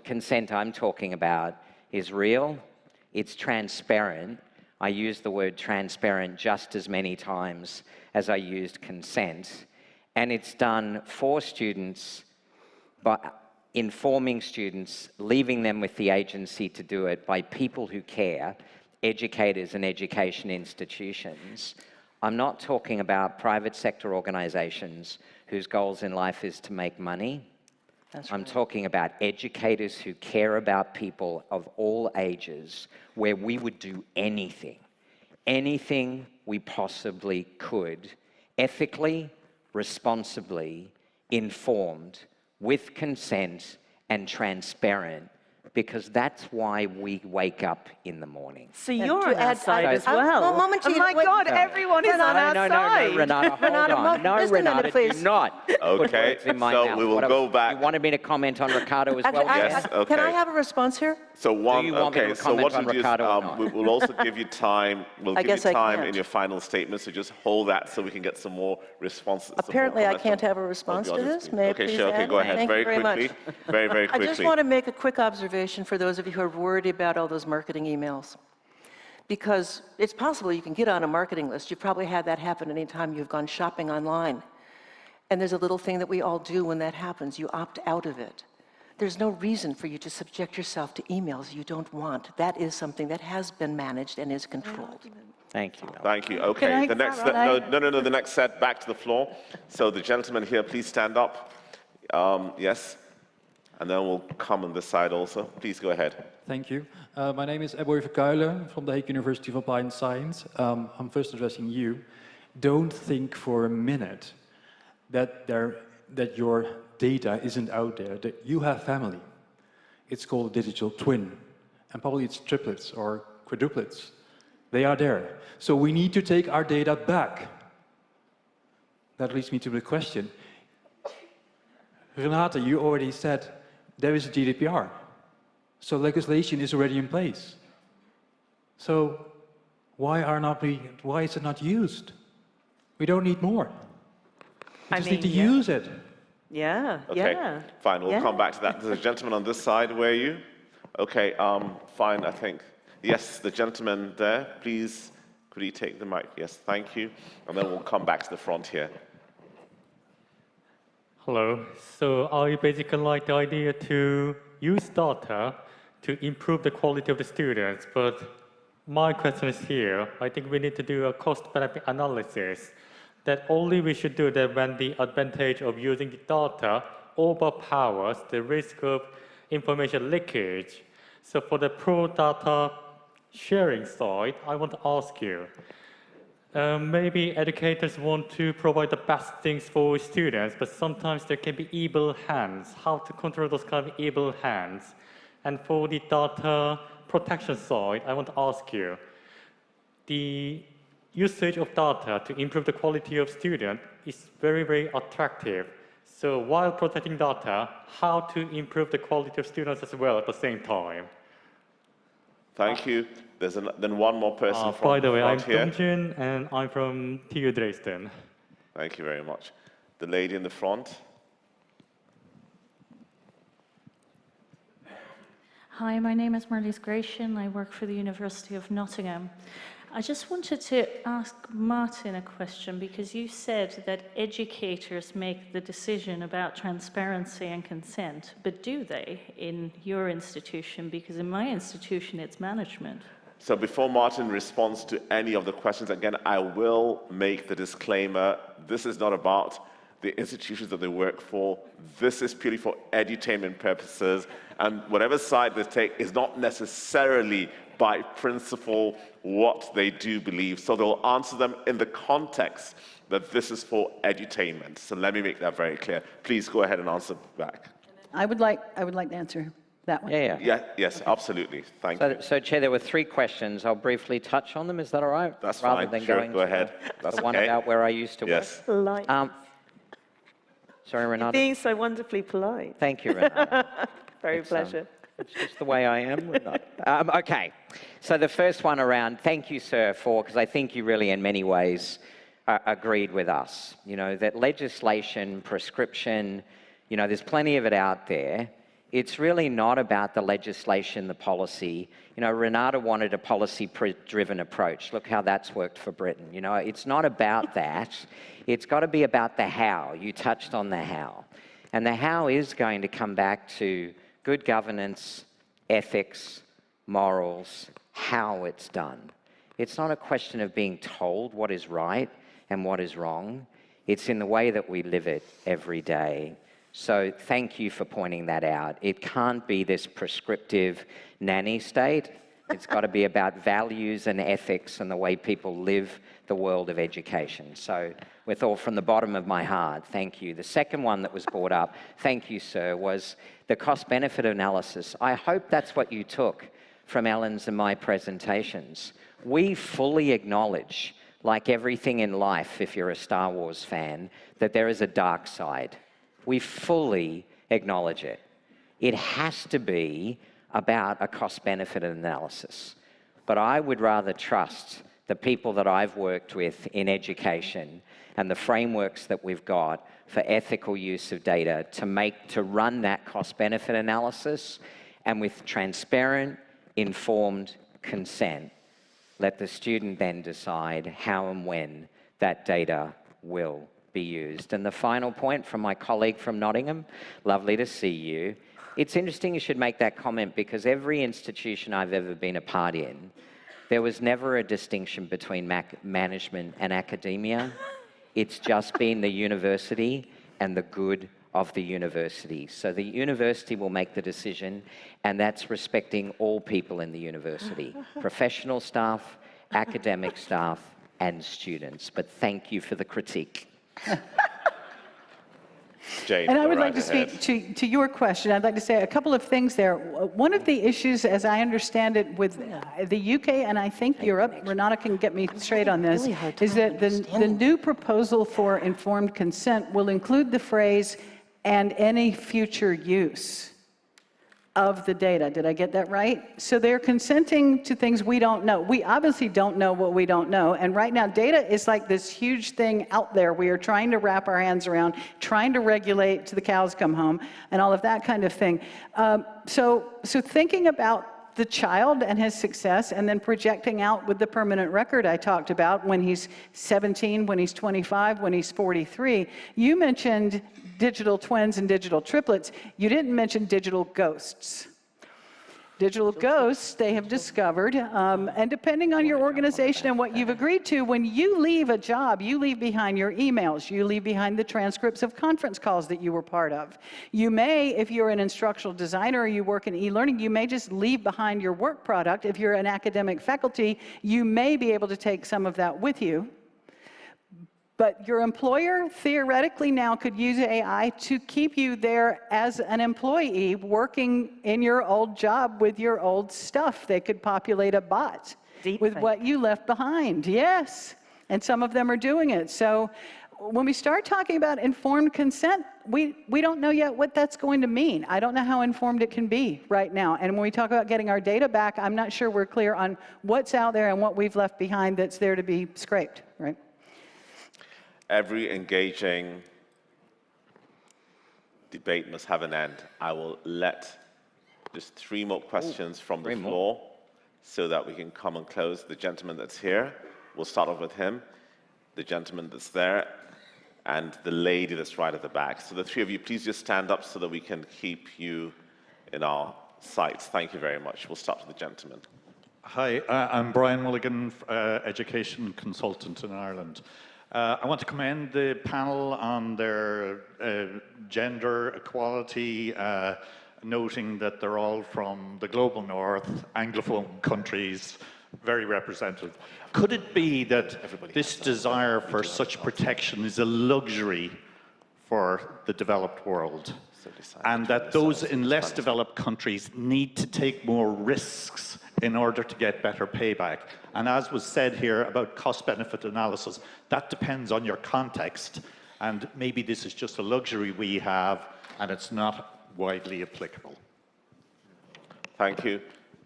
consent I'm talking about is real, it's transparent. I use the word transparent just as many times as I used consent. And it's done for students, by informing students, leaving them with the agency to do it by people who care, educators and education institutions. I'm not talking about private sector organizations whose goals in life is to make money. I'm talking about educators who care about people of all ages, where we would do anything we possibly could, ethically, responsibly, informed, with consent and transparent, because that's why we wake up in the morning. So you're on our side as well. Well, oh my God, everyone is on our side. No, Renata, hold on. No, just a minute, Renata, please. do not put Okay, words in my so mouth. we will go back. You wanted me to comment on Ricardo as well? Yes, okay. Can I have a response here? So one, you want me okay, to so comment what on we'll do is, Ricardo or not? we'll also give you time, I guess I in can't. your final statement, so just hold that so we can get some more responses. Apparently, I can't have a response to this. May I Okay, please sure, okay, add? go ahead, Thank very you very quickly, much. very I quickly. just want to make a quick observation for those of you who are worried about all those marketing emails. Because it's possible you can get on a marketing list. You've probably had that happen anytime you've gone shopping online. And there's a little thing that we all do when that happens. You opt out of it. There's no reason for you to subject yourself to emails you don't want. That is something that has been managed and is controlled. Thank you. Thank you, okay. The next, no, the next set, back to the floor. So the gentleman here, please stand up. Yes, and then we'll come on this side also. Please go ahead. Thank you. My name is Eboy Verkuilen from the Hague University of Applied Science. I'm first addressing you. Don't think for a minute that your data isn't out there, that you have family. It's called a digital twin, and probably it's triplets or quadruplets. They are there. So we need to take our data back. That leads me to the question. Renata, you already said there is a GDPR. So legislation is already in place. So why is it not used? We don't need more. We just need to use it. Yeah, Okay, yeah. fine, we'll come back to that. There's a gentleman on this side, where are you? Okay, fine, I think. Yes, the gentleman there, please, could he take the mic? Yes, thank you. And then we'll come back to the front here. Hello, so I basically like the idea to use data to improve the quality of the students, but my question is here, I think we need to do a cost-benefit analysis. That only we should do that when the advantage of using the data overpowers the risk of information leakage. So for the pro-data sharing side, I want to ask you, maybe educators want to provide the best things for students, but sometimes there can be evil hands. How to control those kind of evil hands? And for the data protection side, I want to ask you, the usage of data to improve the quality of student is very, very attractive. So while protecting data, how to improve the quality of students as well at the same time? Thank you. There's then one more person from by the way, I'm here. Dongjin, and I'm from TU Dresden. Thank you very much. The lady in the front. Hi, my name is Marlies Gratian. I work for the University of Nottingham. I just wanted to ask Martin a question, because you said that educators make the decision about transparency and consent, but do they in your institution? Because in my institution, it's management. So before Martin responds to any of the questions, again, I will make the disclaimer, this is not about the institutions that they work for. This is purely for edutainment purposes, and whatever side they take is not necessarily by principle what they do believe. So they'll answer them in the context that this is for edutainment. So let me make that very clear. Please go ahead and answer back. I would like to answer that one. Yes, absolutely. Thank you. So, Chair, there were 3 questions. I'll briefly touch on them. Is that all right? That's Rather fine. than Sure, going go to ahead. That's the one okay. about where I used to work. Yes. Polite. Sorry, Renata. Being so wonderfully polite. Thank you, Renata. Very pleasure. It's just the way I am. Okay, so the first one around, thank you, sir, because I think you really, in many ways, agreed with us. You know, that legislation, prescription, you know, there's plenty of it out there. It's really not about the legislation, the policy. You know, Renata wanted a policy-driven approach. Look how that's worked for Britain. You know, it's not about that. It's got to be about the how. You touched on the how. And the how is going to come back to good governance, ethics, morals, how it's done. It's not a question of being told what is right and what is wrong. It's in the way that we live it every day. So thank you for pointing that out. It can't be this prescriptive nanny state. It's got to be about values and ethics and the way people live the world of education. So with all from the bottom of my heart, thank you. The second one that was brought up, thank you, sir, was the cost-benefit analysis. I hope that's what you took from Ellen's and my presentations. We fully acknowledge, like everything in life, if you're a Star Wars fan, that there is a dark side. We fully acknowledge it. It has to be about a cost-benefit analysis. But I would rather trust the people that I've worked with in education and the frameworks that we've got for ethical use of data to run that cost-benefit analysis, and with transparent, informed consent, let the student then decide how and when that data will be used. And the final point from my colleague from Nottingham, lovely to see you. It's interesting you should make that comment, because every institution I've ever been a part in, there was never a distinction between management and academia. It's just been the university and the good of the university. So the university will make the decision, and that's respecting all people in the university, professional staff, academic staff, and students. But thank you for the critique. Jane, and I would like right to speak to your question. I'd like to say a couple of things there. One of the issues, as I understand it, with the UK and I think Europe, Renata can get me straight on this, is that the new proposal for informed consent will include the phrase, and any future use of the data. Did I get that right? So they're consenting to things we don't know. We obviously don't know what we don't know. And right now, data is like this huge thing out there. We are trying to wrap our hands around, trying to regulate till the cows come home, and all of that kind of thing. So thinking about the child and his success, and then projecting out with the permanent record I talked about when he's 17, when he's 25, when he's 43. You mentioned digital twins and digital triplets. You didn't mention digital ghosts. Digital ghosts, they have discovered, and depending on your organization and what you've agreed to, when you leave a job, you leave behind your emails, you leave behind the transcripts of conference calls that you were part of. You may, if you're an instructional designer or you work in e-learning, you may just leave behind your work product. If you're an academic faculty, you may be able to take some of that with you. But your employer theoretically now could use AI to keep you there as an employee working in your old job with your old stuff. They could populate a bot with what you left behind. Yes, and some of them are doing it. So when we start talking about informed consent, we don't know yet what that's going to mean. I don't know how informed it can be right now. And when we talk about getting our data back, I'm not sure we're clear on what's out there and what we've left behind that's there to be scraped, right? Every engaging debate must have an end. I will let just 3 more questions from the floor so that we can come and close. The gentleman that's here, we'll start off with him, the gentleman that's there, and the lady that's right at the back. So the 3 of you, please just stand up so that we can keep you in our sights. Thank you very much. We'll start with the gentleman. Hi, I'm Brian Mulligan, education consultant in Ireland. I want to commend the panel on their gender equality, noting that they're all from the global north, Anglophone countries, very representative. Could it be that this desire for such protection is a luxury for the developed world, and that those in less developed countries need to take more risks in order to get better payback? And as was said here about cost-benefit analysis, that depends on your context, and maybe this is just a luxury we have and it's not widely applicable. Thank you.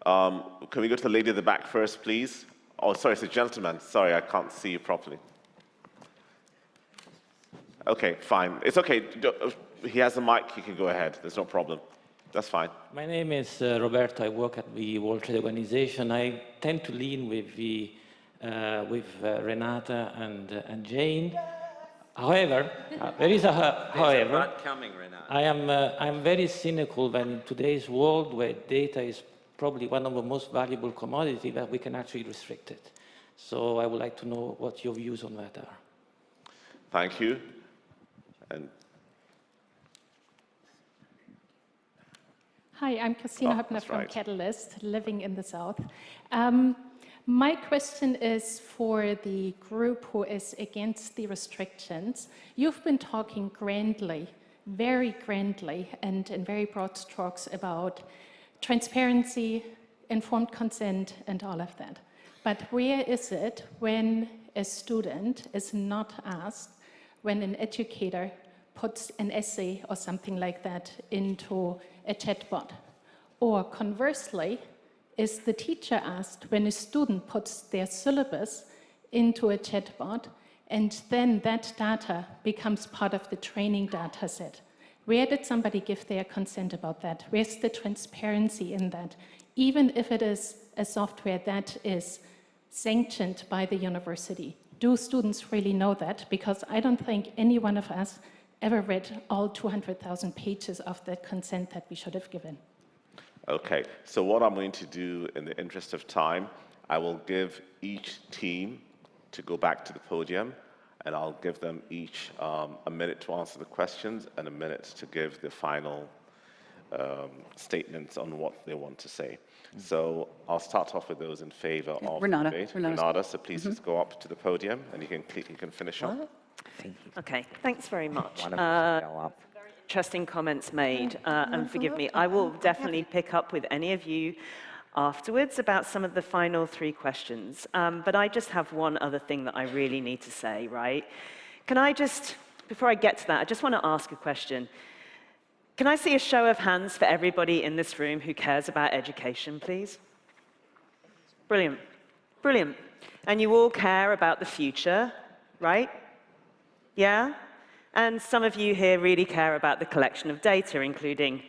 Can we go to the lady at the back first, please? Oh, sorry, it's a gentleman. Sorry, I can't see you properly. Okay, fine. It's okay. He has a mic. He can go ahead. There's no problem. That's fine. My name is Roberto. I work at the World Trade Organization. I tend to lean with Renata and Jane. However, there is a however. Coming, Renata. I'm very cynical when in today's world where data is probably one of the most valuable commodities that we can actually restrict it. So I would like to know what your views on that are. Thank you. And hi, I'm Christina Höppner from right. Catalyst, living in the South. My question is for the group who is against the restrictions. You've been talking grandly, very grandly, and in very broad strokes about transparency, informed consent, and all of that. But where is it when a student is not asked, when an educator puts an essay or something like that into a chatbot? Or conversely, is the teacher asked when a student puts their syllabus into a chatbot and then that data becomes part of the training data set? Where did somebody give their consent about that? Where's the transparency in that? Even if it is a software that is sanctioned by the university, do students really know that? Because I don't think any one of us ever read all 200,000 pages of the consent that we should have given. okay, so what I'm going to do in the interest of time, I will give each team to go back to the podium, and I'll give them each a minute to answer the questions and a minute to give the final statements on what they want to say. So I'll start off with those in favor of Renata. the debate. Renata, so please just go up to the podium and you can finish up. Okay, thanks very much. One of us go up. Interesting comments made, and forgive me, I will definitely pick up with any of you afterwards about some of the final three questions. But I just have one other thing that I really need to say, right? Can I just, before I get to that, I just want to ask a question. Can I see a show of hands for everybody in this room who cares about education, please? Brilliant, brilliant. And you all care about the future, right? Yeah? And some of you here really care about the collection of data, including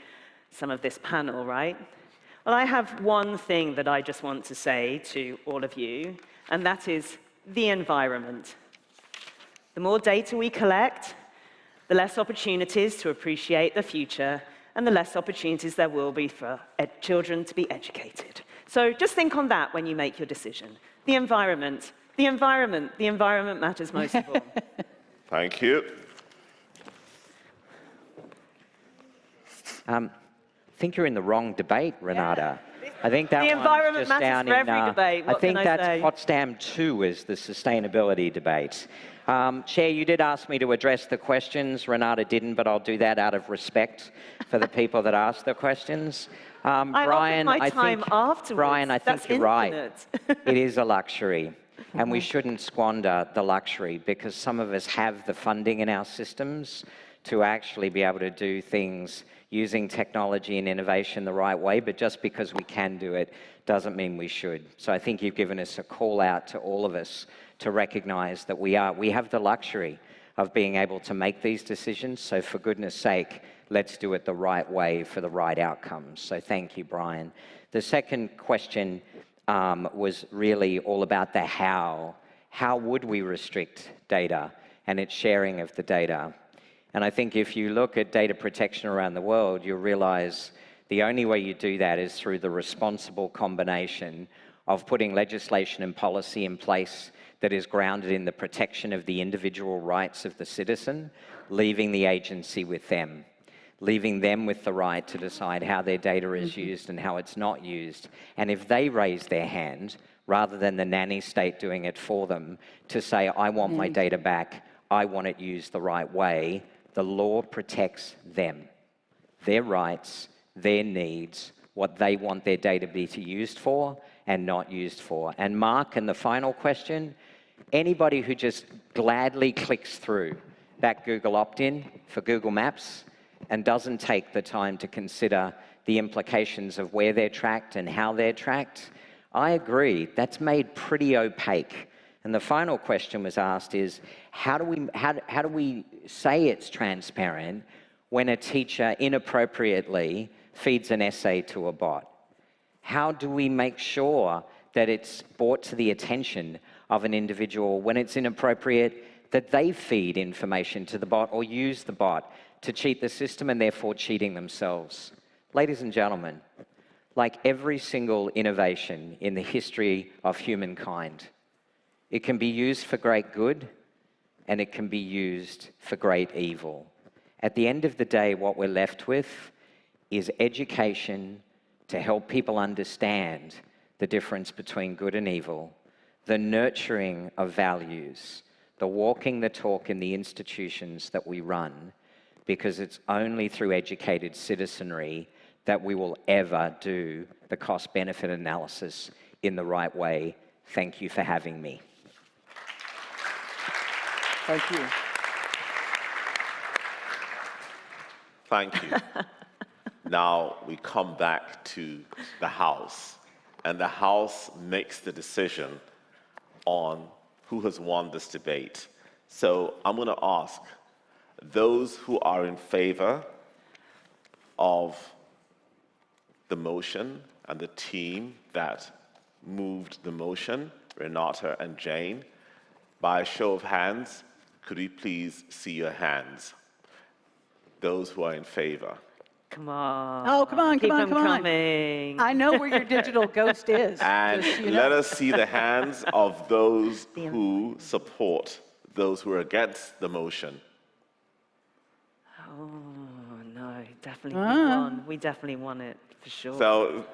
some of this panel, right? Well, I have one thing that I just want to say to all of you, and that is the environment. The more data we collect, the less opportunities to appreciate the future, and the less opportunities there will be for children to be educated. So just think on that when you make your decision. The environment, the environment, the environment matters most of all. Thank you. I think you're in the wrong debate, Renata. Yeah. I think that the one's environment just down matters for in, every debate. What I think can that's say? Potsdam 2 is the sustainability debate. Chair, you did ask me to address the questions. Renata didn't, but I'll do that out of respect for the people that asked the questions. Brian, I think Brian, I think That's you're right. infinite. It is a luxury, and we shouldn't squander the luxury because some of us have the funding in our systems to actually be able to do things using technology and innovation the right way, but just because we can do it doesn't mean we should. So I think you've given us a call out to all of us to recognize that we have the luxury of being able to make these decisions. So for goodness sake, let's do it the right way for the right outcomes. So thank you, Brian. The second question was really all about the how. How would we restrict data and its sharing of the data? And I think if you look at data protection around the world, you'll realize the only way you do that is through the responsible combination of putting legislation and policy in place that is grounded in the protection of the individual rights of the citizen, leaving the agency with them, leaving them with the right to decide how their data is used and how it's not used. And if they raise their hand, rather than the nanny state doing it for them, to say, I want my data back, I want it used the right way, the law protects them, their rights, their needs, what they want their data to be used for and not used for. And Mark, and the final question, anybody who just gladly clicks through that Google opt-in for Google Maps and doesn't take the time to consider the implications of where they're tracked and how they're tracked, I agree, that's made pretty opaque. And the final question was asked is, how do we say it's transparent when a teacher inappropriately feeds an essay to a bot? How do we make sure that it's brought to the attention of an individual when it's inappropriate that they feed information to the bot or use the bot to cheat the system and therefore cheating themselves? Ladies and gentlemen, like every single innovation in the history of humankind, it can be used for great good and it can be used for great evil. At the end of the day, what we're left with is education to help people understand the difference between good and evil, the nurturing of values, the walking the talk in the institutions that we run, because it's only through educated citizenry that we will ever do the cost-benefit analysis in the right way. Thank you for having me. Thank you. Thank you. Now we come back to the House, and the House makes the decision on who has won this debate. So I'm going to ask those who are in favor of the motion and the team that moved the motion, Renata and Jane, by a show of hands, could we please see your hands? Those who are in favor. Come on. Oh, come on, Keep come on, them come on. coming. I know where your digital ghost is. And just, you know. let us see the hands of those who support, those who are against the motion. Oh, no, definitely we won. We definitely won it, for sure. So,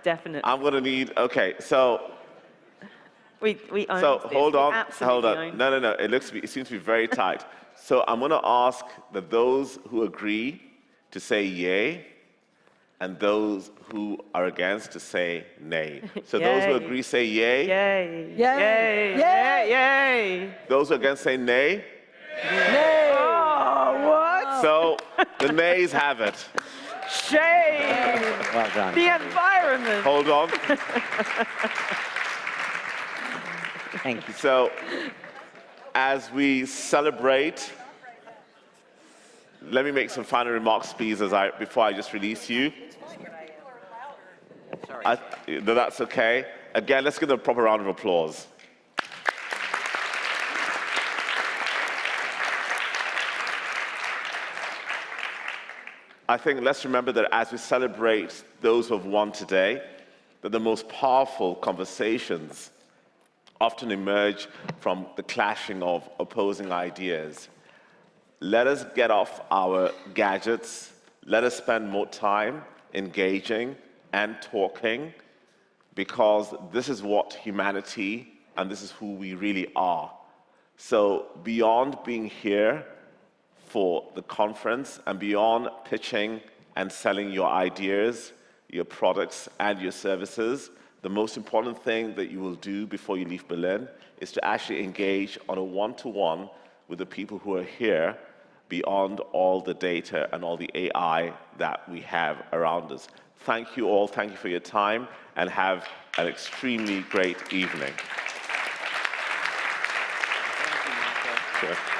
definitely. I'm going to need, okay, so. We own So this. hold on, We absolutely hold on. own No, it seems to be very tight. So I'm going to ask that those who agree to say yay, and those who are against to say nay. So those who agree say yay. Yay. Yay. Yay. Yay. Yay. Those who are against say nay. Nay. Oh, what? So the nays have it. Shame. Well done. The environment. Hold on. Thank you. So as we celebrate, let me make some final remarks, please, before I just release you. No, that's okay. Again, let's give them a proper round of applause. I think let's remember that as we celebrate those who have won today, that the most powerful conversations often emerge from the clashing of opposing ideas. Let us get off our gadgets. Let us spend more time engaging and talking, because this is what humanity and this is who we really are. So beyond being here for the conference and beyond pitching and selling your ideas, your products and your services, the most important thing that you will do before you leave Berlin is to actually engage on a one-to-one with the people who are here beyond all the data and all the AI that we have around us. Thank you all, thank you for your time, and have an extremely great evening. Thank you, Marco. Sure.